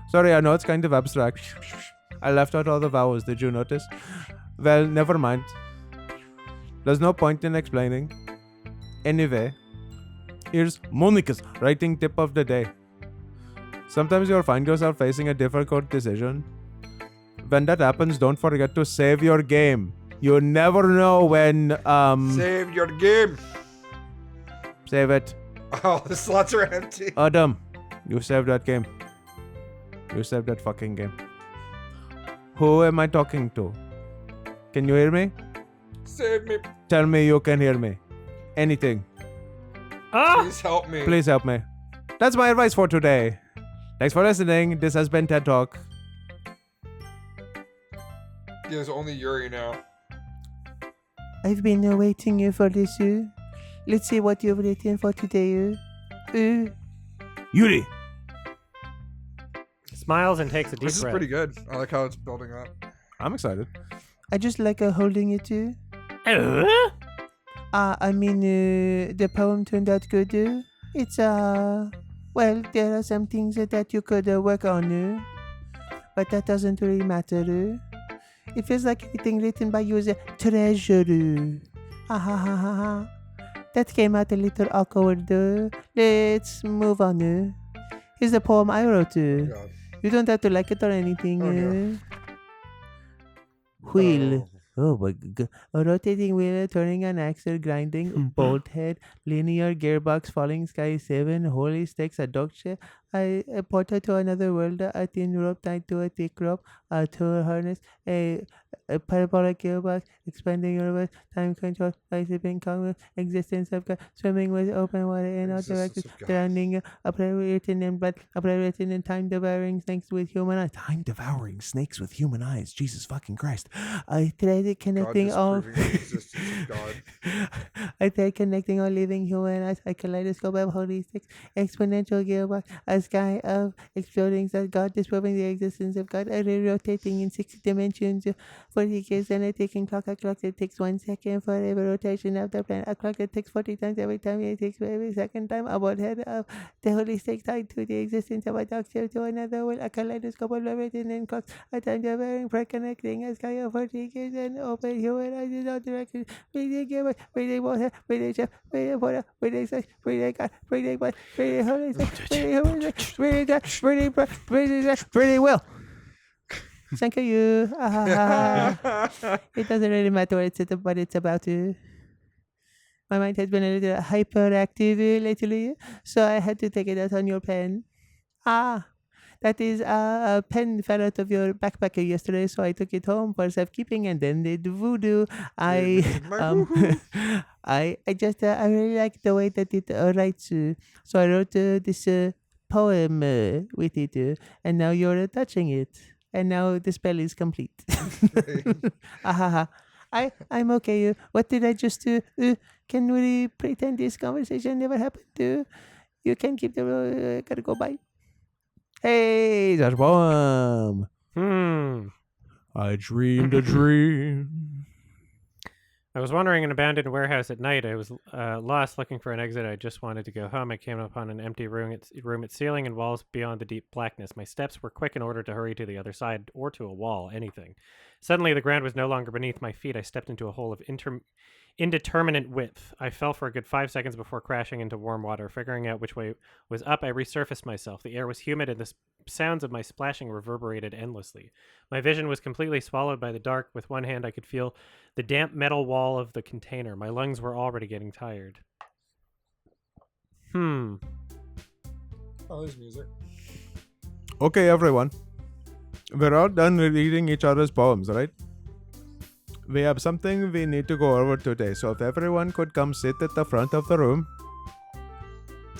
Sorry, I know it's kind of abstract. I left out all the vowels, did you notice? Well, never mind. There's no point in explaining. Anyway, here's Monica's writing tip of the day. Sometimes you'll find yourself facing a difficult decision. When that happens, don't forget to save your game. You never know when, Save your game. Save it. Oh, the slots are empty. Adam, you saved that game. You saved that fucking game. Who am I talking to? Can you hear me? Save me. Tell me you can hear me. Anything. Ah! Please help me. Please help me. That's my advice for today. Thanks for listening. This has been TED Talk. There's only Yuri now. I've been waiting for this. Let's see what you've written for today. Yuri. Smiles and takes a deep This is breath. pretty good. I like how it's building up. I'm excited. I just like holding it. Uh? I mean, the poem turned out good. It's, well, there are some things that you could work on, but that doesn't really matter. It feels like anything written by you is a treasure. Ha ha ha ha ha. That came out a little awkward. Let's move on. Here's the poem I wrote. God. You don't have to like it or anything. Oh, no. Wheel. Oh my god. A rotating wheel, turning an axle, grinding, bolt head, linear gearbox, falling sky, 7, holy stakes, a dog shit. A portal to another world, a thin rope tied to a thick rope, a tour harness, a parabolic gearbox, expanding universe, time control, bicycling Congress, existence of God, swimming with open water in all Existence directions, of God. drowning, a prayer written in blood, a prayer written in time, devouring snakes with human eyes. Time devouring snakes with human eyes. Jesus fucking Christ. I tried connecting all. disproving the existence of God. I tried connecting all living human eyes. A kaleidoscope of holy sticks, exponential gearbox, a sky of exploding stars, God disproving the existence of God, a rotating in 6 dimensions, 40 years and a ticking clock, a clock that takes 1 second for every rotation of the planet, a clock that takes 40 times every time it takes every second time, a bolt head of the holy sticks tied to the existence of a dog ship to another world, a kaleidoscope of everything in clocks, a time devouring for connecting a sky of 40 years and open human eyes in all directions, breathing gearbox, breathing water, breathing chef, breathing water, breathing sex, breathing God, breathing blood, breathing holy sticks, breathing human sex, breathing God, breathing breath, breathing sex, breathing will. Thank you. It doesn't really matter what it's about. My mind has been a little hyperactive lately, so I had to take it out on your pen. That is a pen fell out of your backpack yesterday, so I took it home for safekeeping and then did voodoo. I really like the way that it writes, so I wrote this poem with it, and now you're touching it. And now the spell is complete. I'm okay. What did I just do? Can we pretend this conversation never happened? You can keep the gotta go by. Hey, that's poem. I dreamed a dream. I was wandering an abandoned warehouse at night. I was lost, looking for an exit. I just wanted to go home. I came upon an empty room, its ceiling and walls beyond the deep blackness. My steps were quick in order to hurry to the other side or to a wall, anything. Suddenly, the ground was no longer beneath my feet. I stepped into a hole of indeterminate width. I fell for a good 5 seconds before crashing into warm water. Figuring out which way was up, I resurfaced myself. The air was humid and the sounds of my splashing reverberated endlessly. My vision was completely swallowed by the dark. With one hand, I could feel the damp metal wall of the container. My lungs were already getting tired. Oh, there's music. Okay, everyone. We're all done reading each other's poems, right? We have something we need to go over today, so if everyone could come sit at the front of the room.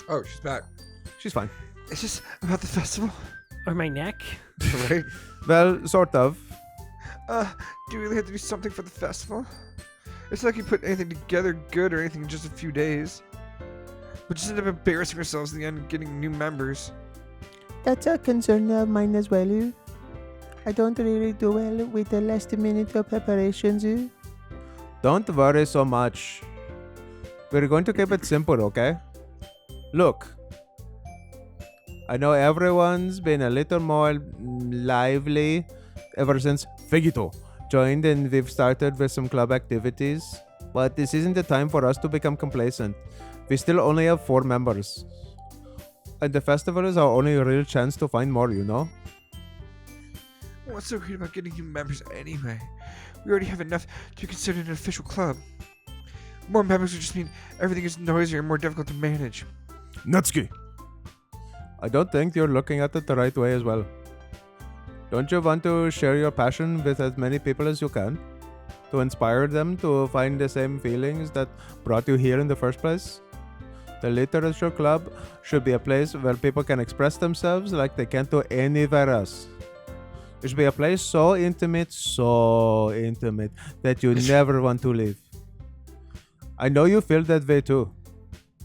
Oh, she's back. She's fine. Is this about the festival? Or my neck? Right? Well, sort of. Do we really have to do something for the festival? It's not like you put anything together good or anything in just a few days. We just end up embarrassing ourselves in the end and getting new members. That's a concern of mine as well. I don't really do well with the last minute of preparations. Don't worry so much. We're going to keep it simple, okay? Look. I know everyone's been a little more lively ever since Figito joined and we've started with some club activities. But this isn't the time for us to become complacent. We still only have 4 members. And the festival is our only real chance to find more, you know? What's so great about getting new members anyway? We already have enough to be considered an official club. More members would just mean everything is noisier and more difficult to manage. Natsuki, I don't think you're looking at it the right way as well. Don't you want to share your passion with as many people as you can? To inspire them to find the same feelings that brought you here in the first place? The literature club should be a place where people can express themselves like they can't do anywhere else. It should be a place so intimate that you never want to leave. I know you feel that way too.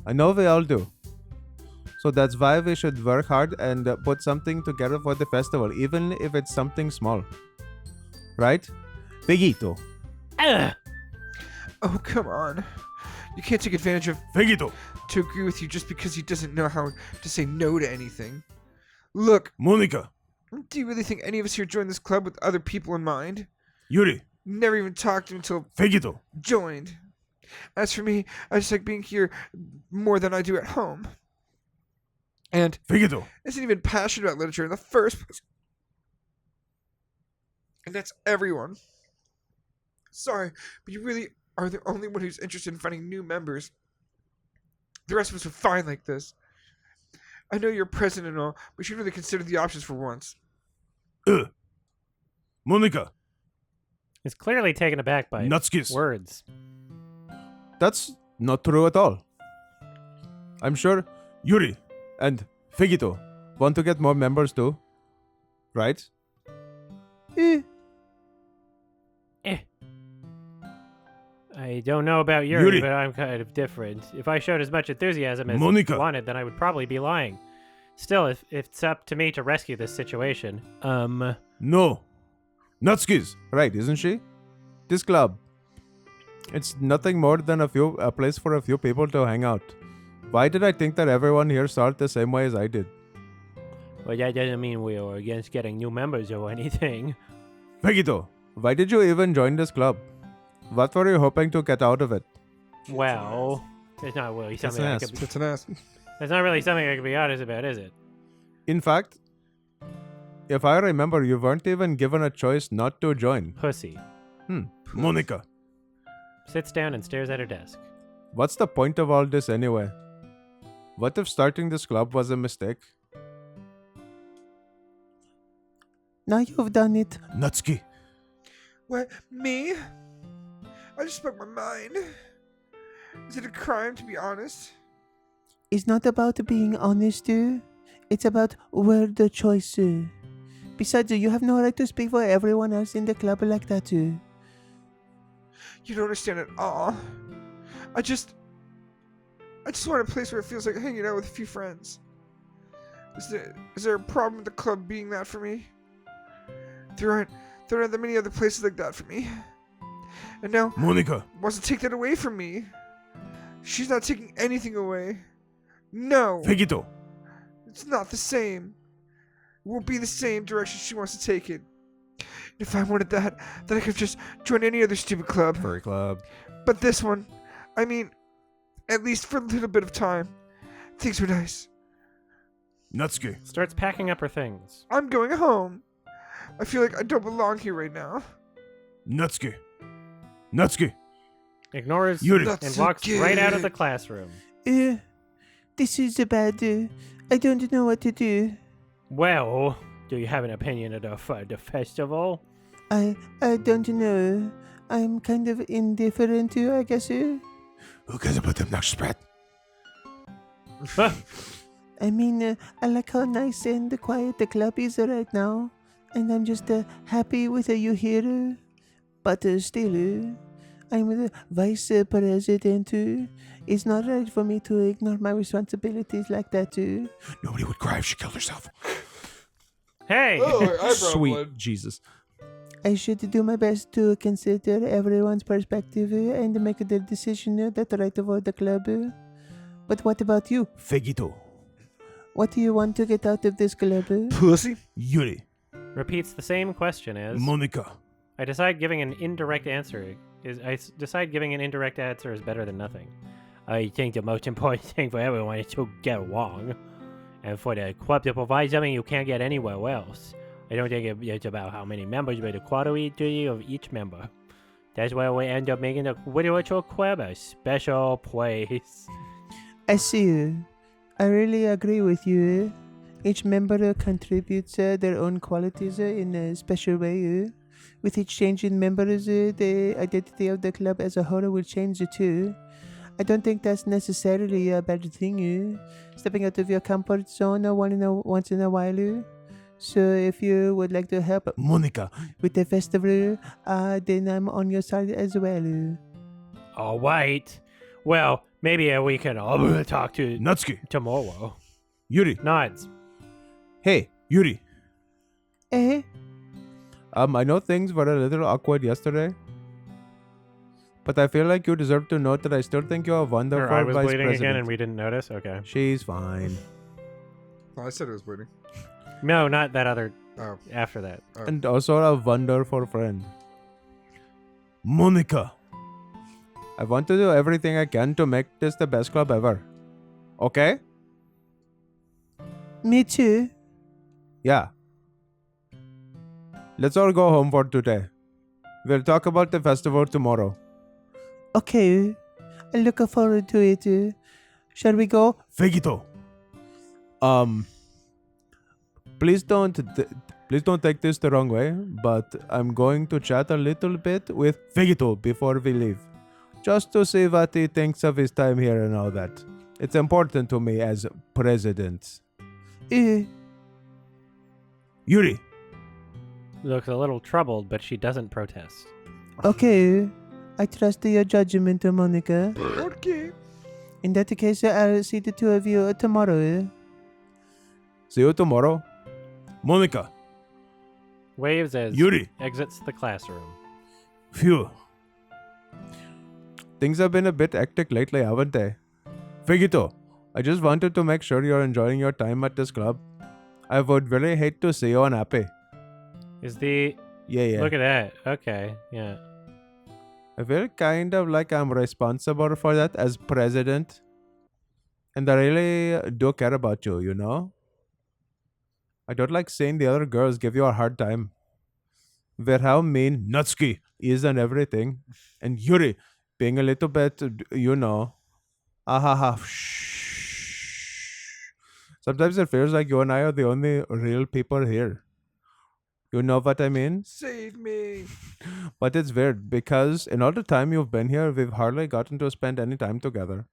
I know we all do. So that's why we should work hard and put something together for the festival, even if it's something small. Right? Pigito. Ugh. Oh, come on. You can't take advantage of Figito, to agree with you just because he doesn't know how to say no to anything. Look, Monica, do you really think any of us here joined this club with other people in mind? Yuri, Never even talked to him until Figito, joined. As for me, I just like being here more than I do at home. And Figito, isn't even passionate about literature in the first place. And that's everyone. Sorry, but you really are the only one who's interested in finding new members. The rest of us are fine like this. I know you're president and all, but you should really consider the options for once. Monica, It's clearly taken aback by Natsuki's. words. That's not true at all. I'm sure Yuri, and Figito want to get more members too. Right? Eh. I don't know about Yuri, Yuri. but I'm kind of different. If I showed as much enthusiasm as Monica. wanted, then I would probably be lying. Still, if it's up to me to rescue this situation, no. Natsuki's. Right, isn't she? This club. It's nothing more than a place for a few people to hang out. Why did I think that everyone here saw it the same way as I did? well, that doesn't mean we are against getting new members or anything. Figito, why did you even join this club? What were you hoping to get out of it? Well, it's not really Kiss something an I ass. could be, It's an ass. that's not really something I can be honest about, is it? In fact, if I remember, you weren't even given a choice not to join. Pussy. Monica, Sits down and stares at her desk. What's the point of all this anyway? What if starting this club was a mistake? Now you've done it. Natsuki, What? Me? I just spoke my mind. Is it a crime to be honest? It's not about being honest. It's about word choice. Besides, you have no right to speak for everyone else in the club like that. You don't understand at all. I just want a place where it feels like hanging out with a few friends. Is there a problem with the club being that for me? There aren't that many other places like that for me. And now Monica, wants to take that away from me. She's not taking anything away. No, Figito, it's not the same. It won't be the same direction she wants to take it. If I wanted that, then I could just join any other stupid club. Furry club. But this one, I mean, at least for a little bit of time, things were nice. Natsuki. Starts packing up her things. I'm going home. I feel like I don't belong here right now. Natsuki. Natsuki. Ignores Yuri. and walks right out of the classroom. This is bad. I don't know what to do. Well, do you have an opinion of the festival? I don't know. I'm kind of indifferent to, I guess. Who cares about them next spread? I mean, I like how nice and quiet the club is right now. And I'm just happy with you here. But still, I'm the vice president. It's not right for me to ignore my responsibilities like that. Nobody would cry if she killed herself. Hey! Oh, eyebrow Sweet blood. Jesus. I should do my best to consider everyone's perspective and make the decision that's right for the club. But what about you? Fegito. What do you want to get out of this club? Pussy. Yuri. Repeats the same question as Monica. I decide giving an indirect answer is better than nothing. I think the most important thing for everyone is to get along, and for the club to provide something you can't get anywhere else. I don't think it's about how many members, but the quality of each member. That's why we end up making the Literature Club a special place. I see. I really agree with you. Each member contributes their own qualities in a special way. With each change in members, the identity of the club as a whole will change too. I don't think that's necessarily a bad thing. Stepping out of your comfort zone once in a while. So if you would like to help Monica. with the festival, then I'm on your side as well. All right. Well, maybe we can all talk to Natsuki. tomorrow. Yuri. Nods. Hey, Yuri. Eh? I know things were a little awkward yesterday. But I feel like you deserve to know that I still think you're a wonderful Her eye was vice bleeding president. again and we didn't notice? Okay. She's fine. Oh, I said it was bleeding. No, not that other. Oh. After that. And also a wonderful friend. Monica. I want to do everything I can to make this the best club ever. Okay? Me too. Yeah. Let's all go home for today. We'll talk about the festival tomorrow. Okay. I look forward to it. Shall we go? Fegito. Please don't take this the wrong way, but I'm going to chat a little bit with Fegito before we leave. Just to see what he thinks of his time here and all that. It's important to me as president. Yuri. Looks a little troubled, but she doesn't protest. Okay. I trust your judgment, Monica. Okay. In that case, I'll see the two of you tomorrow. See you tomorrow. Monica. Waves as Yuri. exits the classroom. Phew. Things have been a bit hectic lately, haven't they? Fegito, I just wanted to make sure you're enjoying your time at this club. I would really hate to see you unhappy. Is the... Yeah. Look at that. Okay. Yeah. I feel kind of like I'm responsible for that as president. And I really do care about you, you know? I don't like seeing the other girls give you a hard time. With how mean Natsuki. is and everything. And Yuri being a little bit, you know. Ahaha. Sometimes it feels like you and I are the only real people here. You know what I mean? Save me. But it's weird because in all the time you've been here, we've hardly gotten to spend any time together.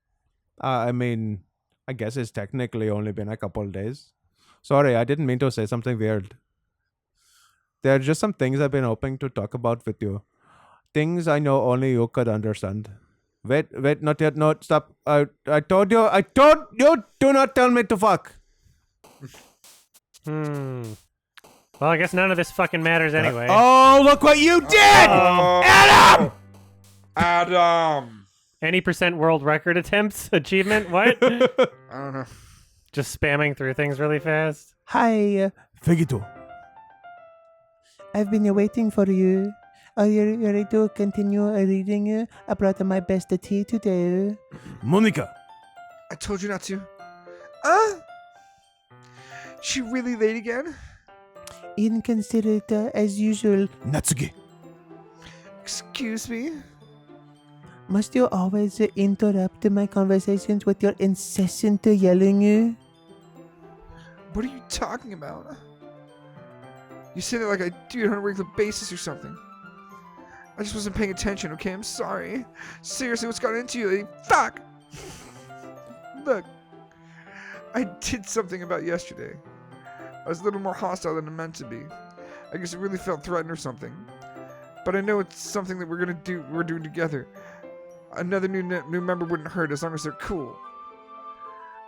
I mean, I guess it's technically only been a couple days. Sorry, I didn't mean to say something weird. There are just some things I've been hoping to talk about with you. Things I know only you could understand. Wait, not yet. No, stop. I told you, do not tell me to fuck. Well, I guess none of this fucking matters anyway. Oh, look what you did! Oh. Adam! Adam! Any percent world record attempts? Achievement? What? I don't know. Just spamming through things really fast? Hi. Fegito. I've been waiting for you. Are you ready to continue reading? I brought my best tea today. Monica! I told you not to. She really late again? Inconsiderate as usual. Natsuki! Excuse me? Must you always interrupt my conversations with your incessant yelling? What are you talking about? You say that like I do it on a regular basis or something. I just wasn't paying attention, okay? I'm sorry. Seriously, what's got into you? Fuck! Look, I did something about yesterday. I was a little more hostile than I meant to be. I guess it really felt threatened or something. But I know it's something that we're doing together. Another new member wouldn't hurt as long as they're cool.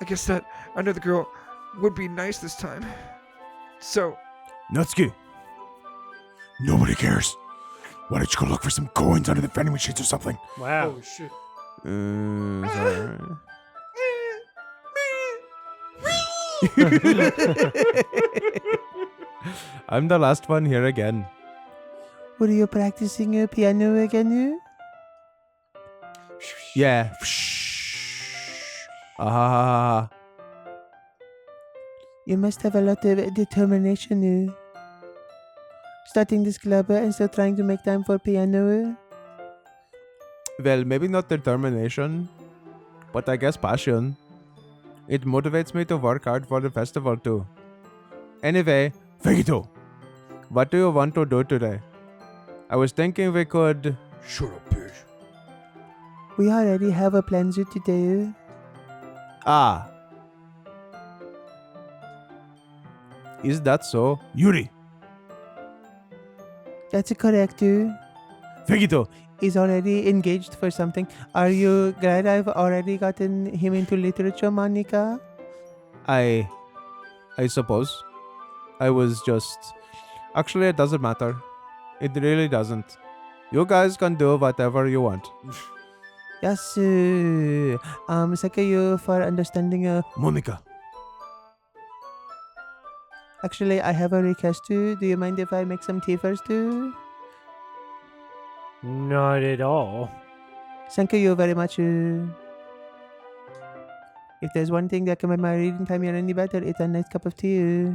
I guess that another girl would be nice this time. So, Natsuki! Nobody cares. Why don't you go look for some coins under the vending machines or something? Wow. shit. Sorry. I'm the last one here again. Were you practicing piano again? Yeah. Ah. You must have a lot of determination. Starting this club and still trying to make time for piano. Well, maybe not determination, but I guess passion. It motivates me to work hard for the festival too. Anyway, Vegito! what do you want to do today? I was thinking we could... Shut up, bitch. We already have a plans today. Ah. Is that so? Yuri! That's correct. Vegito! He's already engaged for something. Are you glad I've already gotten him into literature, Monica? I suppose. I was just... Actually, it doesn't matter. It really doesn't. You guys can do whatever you want. Yes. Thank you for understanding. Monica! Actually, I have a request too. Do you mind if I make some tea first too? Not at all. Thank you very much. If there's one thing that can make my reading time here any better, it's a nice cup of tea.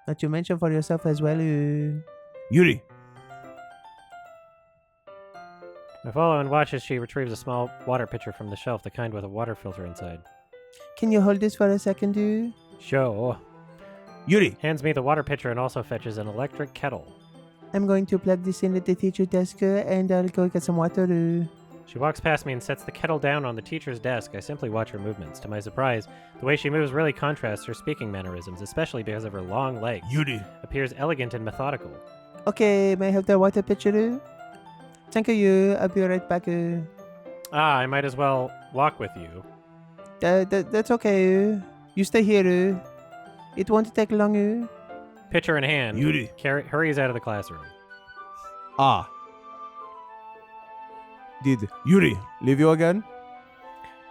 Not to mention for yourself as well. Yuri! I follow and watch as she retrieves a small water pitcher from the shelf, the kind with a water filter inside. Can you hold this for a second? Sure. Yuri! Hands me the water pitcher and also fetches an electric kettle. I'm going to plug this in at the teacher desk and I'll go get some water. She walks past me and sets the kettle down on the teacher's desk. I simply watch her movements. To my surprise, the way she moves really contrasts her speaking mannerisms, especially because of her long legs. Yuri! Appears elegant and methodical. Okay, may I have the water pitcher? Thank you. I'll be right back. I might as well walk with you. That's okay. You stay here. It won't take long. Pitcher in hand, Yuri! hurries out of the classroom. Ah. Did Yuri! leave you again?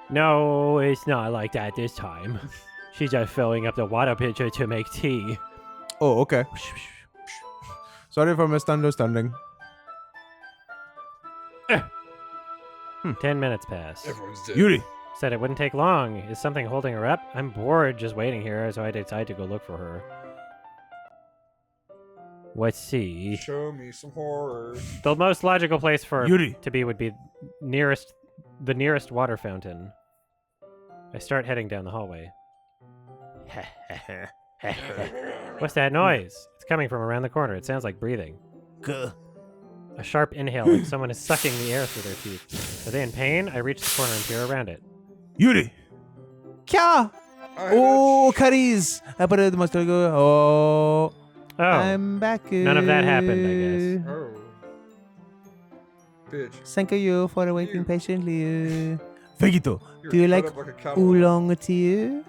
No, it's not like that this time. She's just filling up the water pitcher to make tea. Oh, okay. Sorry for misunderstanding. 10 minutes pass. Everyone's dead. Yuri! Said it wouldn't take long. Is something holding her up? I'm bored just waiting here, so I decide to go look for her. Let's see. Show me some horror. The most logical place for Yuri! to be would be the nearest water fountain. I start heading down the hallway. What's that noise? It's coming from around the corner. It sounds like breathing. A sharp inhale, like someone is sucking the air through their teeth. Are they in pain? I reach the corner and peer around it. Yuri! Kya! Oh, curries! I put it in the mustard. Oh, Oh, I'm back. none of that happened, I guess. Oh. Bitch. Thank you for waiting patiently. Vegito! You're Do you cut like up a cattle. Oolong tea?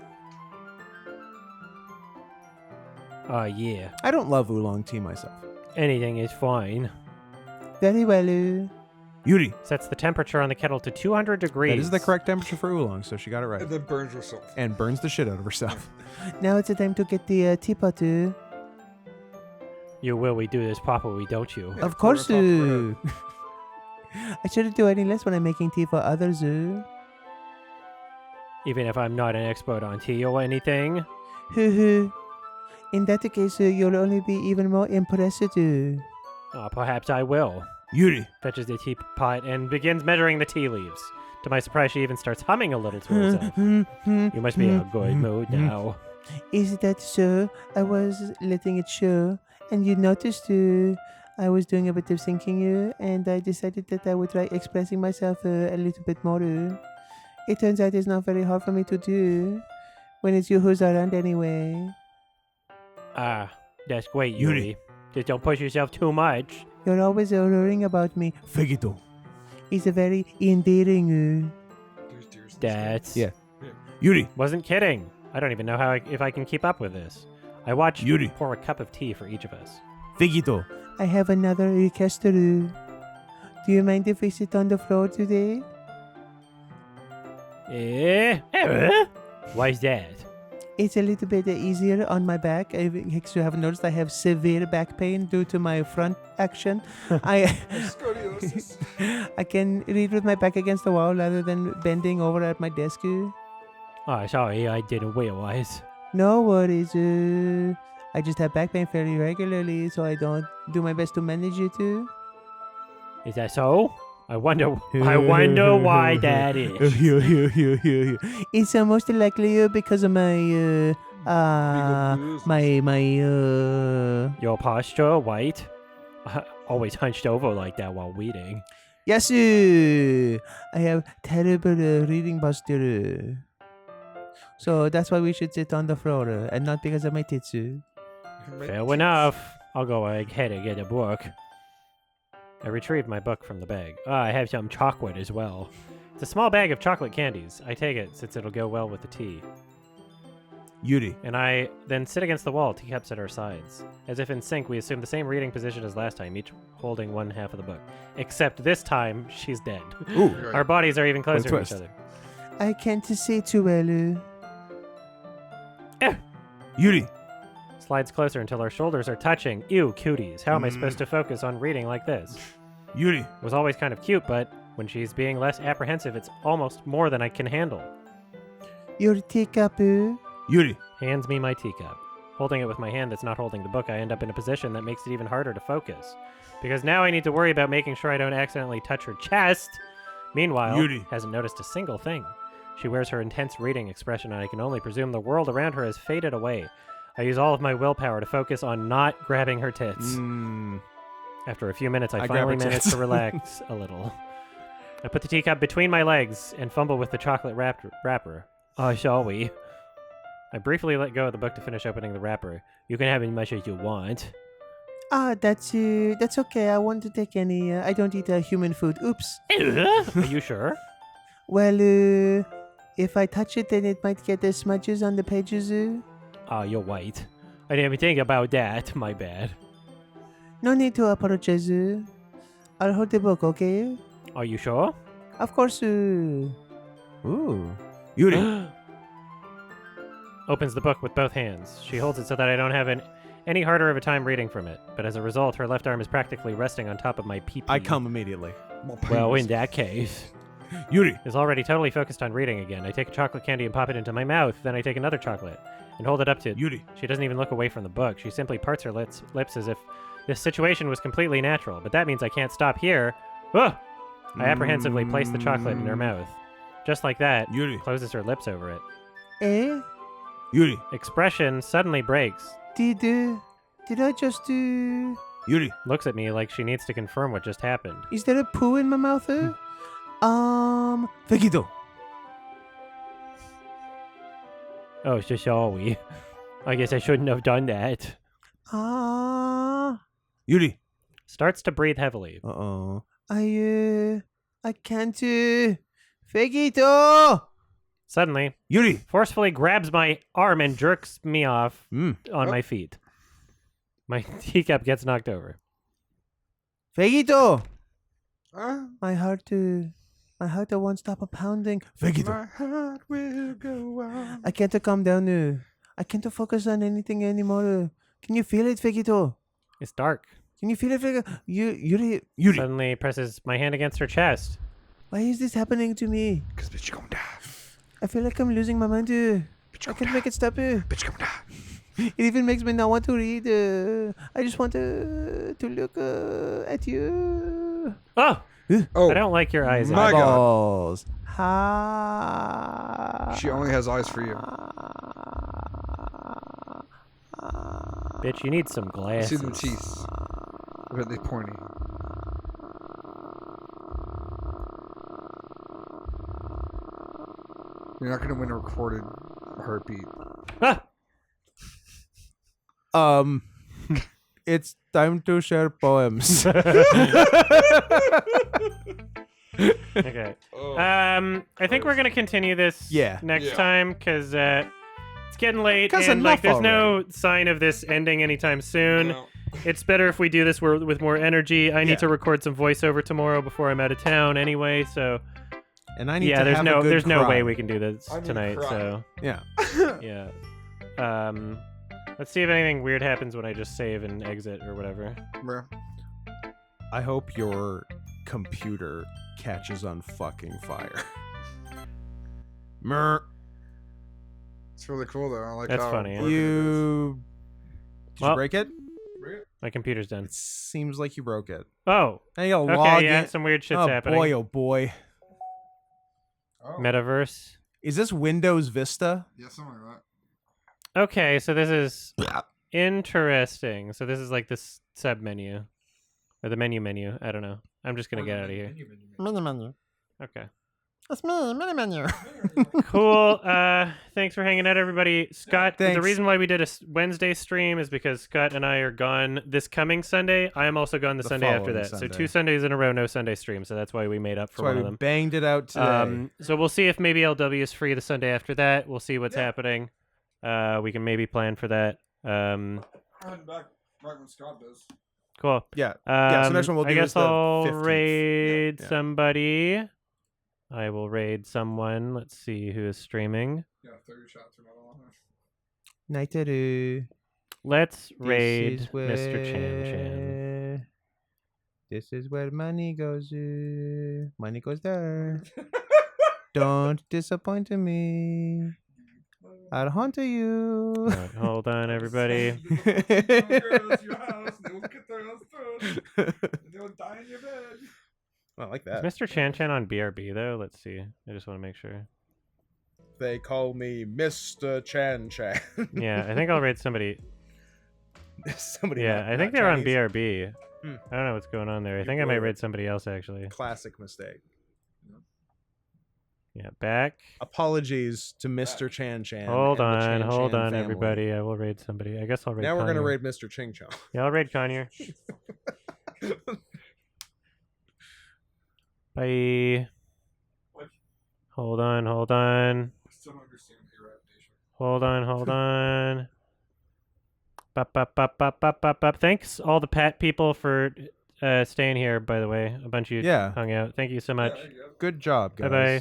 Oh, yeah. I don't love oolong tea myself. Anything is fine. Very well. Yuri! Sets the temperature on the kettle to 200 degrees. That is the correct temperature for oolong, so she got it right. And then burns herself. And burns the shit out of herself. Now it's time to get the teapot. You will we do this properly, don't you? Yeah, Of course, pour it on top I shouldn't do any less when I'm making tea for others. Even if I'm not an expert on tea or anything. In that case, you'll only be even more impressed. Perhaps I will. Yuri, Fetches the teapot and begins measuring the tea leaves. To my surprise, she even starts humming a little to herself. You must be in a good mood now. Is that so? I was letting it show, and you noticed I was doing a bit of thinking, and I decided that I would try expressing myself a little bit more. It turns out it's not very hard for me to do when it's you who's around anyway. Ah, that's great, Yuri. Yuri. Just don't push yourself too much. You're always worrying about me. Fegito. It's a very endearing. There's deers and That's... Yeah. Yuri, Wasn't kidding. I don't even know if I can keep up with this. I watched Yuri. pour a cup of tea for each of us. Fegito. I have another request. Do you mind if we sit on the floor today? Why's that? It's a little bit easier on my back. If you haven't noticed, I have severe back pain due to my front action. Scoliosis. I can read with my back against the wall rather than bending over at my desk. Oh, sorry, I didn't realize. No worries. I just have back pain fairly regularly, so I don't do my best to manage it. Is that so? I wonder why that is. It's most likely because of my Your posture, white? Always hunched over like that while reading. Yes, I have terrible reading posture. So that's why we should sit on the floor, and not because of my tits. Fair enough. I'll go ahead and get a book. I retrieved my book from the bag. I have some chocolate as well. It's a small bag of chocolate candies. I take it since it'll go well with the tea. Yuri. And I then sit against the wall, teacups at our sides. As if in sync, we assume the same reading position as last time, each holding one half of the book. Except this time, she's dead. Ooh. Our bodies are even closer to each twist. other. I can't see too well. Yuri. Slides closer until our shoulders are touching. Ew, cuties. How am I supposed to focus on reading like this? Yuri. It was always kind of cute, but when she's being less apprehensive, it's almost more than I can handle. Your teacup. Yuri. Hands me my teacup. Holding it with my hand that's not holding the book, I end up in a position that makes it even harder to focus. Because now I need to worry about making sure I don't accidentally touch her chest. Meanwhile, Yuri. hasn't noticed a single thing. She wears her intense reading expression, and I can only presume the world around her has faded away. I use all of my willpower to focus on not grabbing her tits. After a few minutes, I I grab finally her manage tits. to relax a little. I put the teacup between my legs and fumble with the chocolate wrapper. Oh, shall we? I briefly let go of the book to finish opening the wrapper. You can have as much as you want. That's okay. I won't take any. I don't eat human food. Oops. Are you sure? Well, if I touch it, then it might get smudges on the pages. Oh, you're white. I didn't even think about that. My bad. No need to apologize. I'll hold the book, okay? Are you sure? Of course. Ooh. Yuri. Opens the book with both hands. She holds it so that I don't have any harder of a time reading from it. But as a result, her left arm is practically resting on top of my pee-pee. I come immediately. Well, in that case. Yuri. Is already totally focused on reading again. I take a chocolate candy and pop it into my mouth. Then I take another chocolate and hold it up to... Yuri. She doesn't even look away from the book. She simply parts her lips as if this situation was completely natural. But that means I can't stop here. Ugh! I apprehensively place the chocolate in her mouth. Just like that, Yuri. closes her lips over it. Eh? Yuri. Expression suddenly breaks. Did I just Yuri. Looks at me like she needs to confirm what just happened. Is there a poo in my mouth? Fegito. Oh, so sorry. I guess I shouldn't have done that. Yuri. Starts to breathe heavily. Uh-oh. I can't. Fegito! Suddenly, Yuri. forcefully grabs my arm and jerks me off Mm. on my feet. My teacup gets knocked over. Fegito! Huh? My heart won't stop pounding. Fegito. My heart will go on. I can't calm down. I can't focus on anything anymore. Can you feel it, Fegito? It's dark. Can you feel it? Yuri. Suddenly presses my hand against her chest. Why is this happening to me? Cause bitch, you gonna die. I feel like I'm losing my mind. Bitch, you I gonna can't die. make it stop. Bitch, you gonna die. It even makes me not want to read. I just want to look at you. Oh! Oh, I don't like your eyes. My God. Balls. Ha. she only has eyes for you. Bitch, you need some I glasses. see them teeth. I bet they pointy. You're not gonna win a recorded heartbeat. Ah! It's time to share poems. Okay. I think we're gonna continue this Yeah. next Yeah. time because it's getting late 'Cause and like enough there's no sign of this ending anytime soon. No. It's better if we do this with more energy. I Yeah. need to record some voiceover tomorrow before I'm out of town anyway, so And I need yeah, to there's have no a good there's no cry. way we can do this I need to tonight. cry. So Yeah. yeah. Let's see if anything weird happens when I just save and exit or whatever. Bruh. I hope your computer catches on fucking fire. Mer. It's really cool though. I like That's how funny. broken it is. You. Did Well- you break it? My computer's done. It seems like you broke it. Oh, Hey, you okay, log yeah, in. some weird shit's Oh happening. boy, oh boy. Oh. Metaverse. Is this Windows Vista? Yeah, something like Okay, so this is interesting. So this is like this sub menu or the menu. I don't know. I'm just that. gonna get out of here. Mini menu. Okay. That's me. Mini menu. Cool. Thanks for hanging out, everybody. Scott, the Thanks. reason why we did a Wednesday stream is because Scott and I are gone this coming Sunday. I am also gone the The Sunday after following that. So Sunday. 2 Sundays in a row, no Sunday stream. So that's why we made up for That's why one we of them. banged it out today. So we'll see if maybe LW is free the Sunday after that. We'll see what's happening. We can maybe plan for that. I'm back right when Scott does. Cool. yeah. So next one we'll I do guess is the I'll 15th. raid Yeah. somebody. I will raid someone. Let's see who is streaming. Yeah, 30 shots are not on there. Nightaru. Let's This raid is Mr. Chan Chan. where- This is where money goes. Money goes there. Don't disappoint me. I'll haunt you. Alright, hold on, everybody. I like Is that. Mr. Chan Chan on BRB though? Let's see. I just want to make sure. They call me Mr. Chan Chan. Yeah, I think I'll raid somebody. Somebody. Yeah, not- I think not they're on Chinese. BRB. Hmm. I don't know what's going on there. I You think I might blew it. raid somebody else actually. Classic mistake. Yeah, back. Apologies to Mr. Chan Chan. Hold and the on, Chan hold Chan on, family. everybody. I will raid somebody. I guess I'll raid. Now we're gonna Kanye. raid Mr. Ching Chong. Yeah, I'll raid Kanye. Bye. What? Hold on, hold on. I still don't understand eradication. Hold on. Bop, bop, bop, bop, bop, bop, bop. Thanks all the Pat people for staying here, by the way. A bunch of you Yeah. hung out. Thank you so much. Good job, guys. Bye-bye.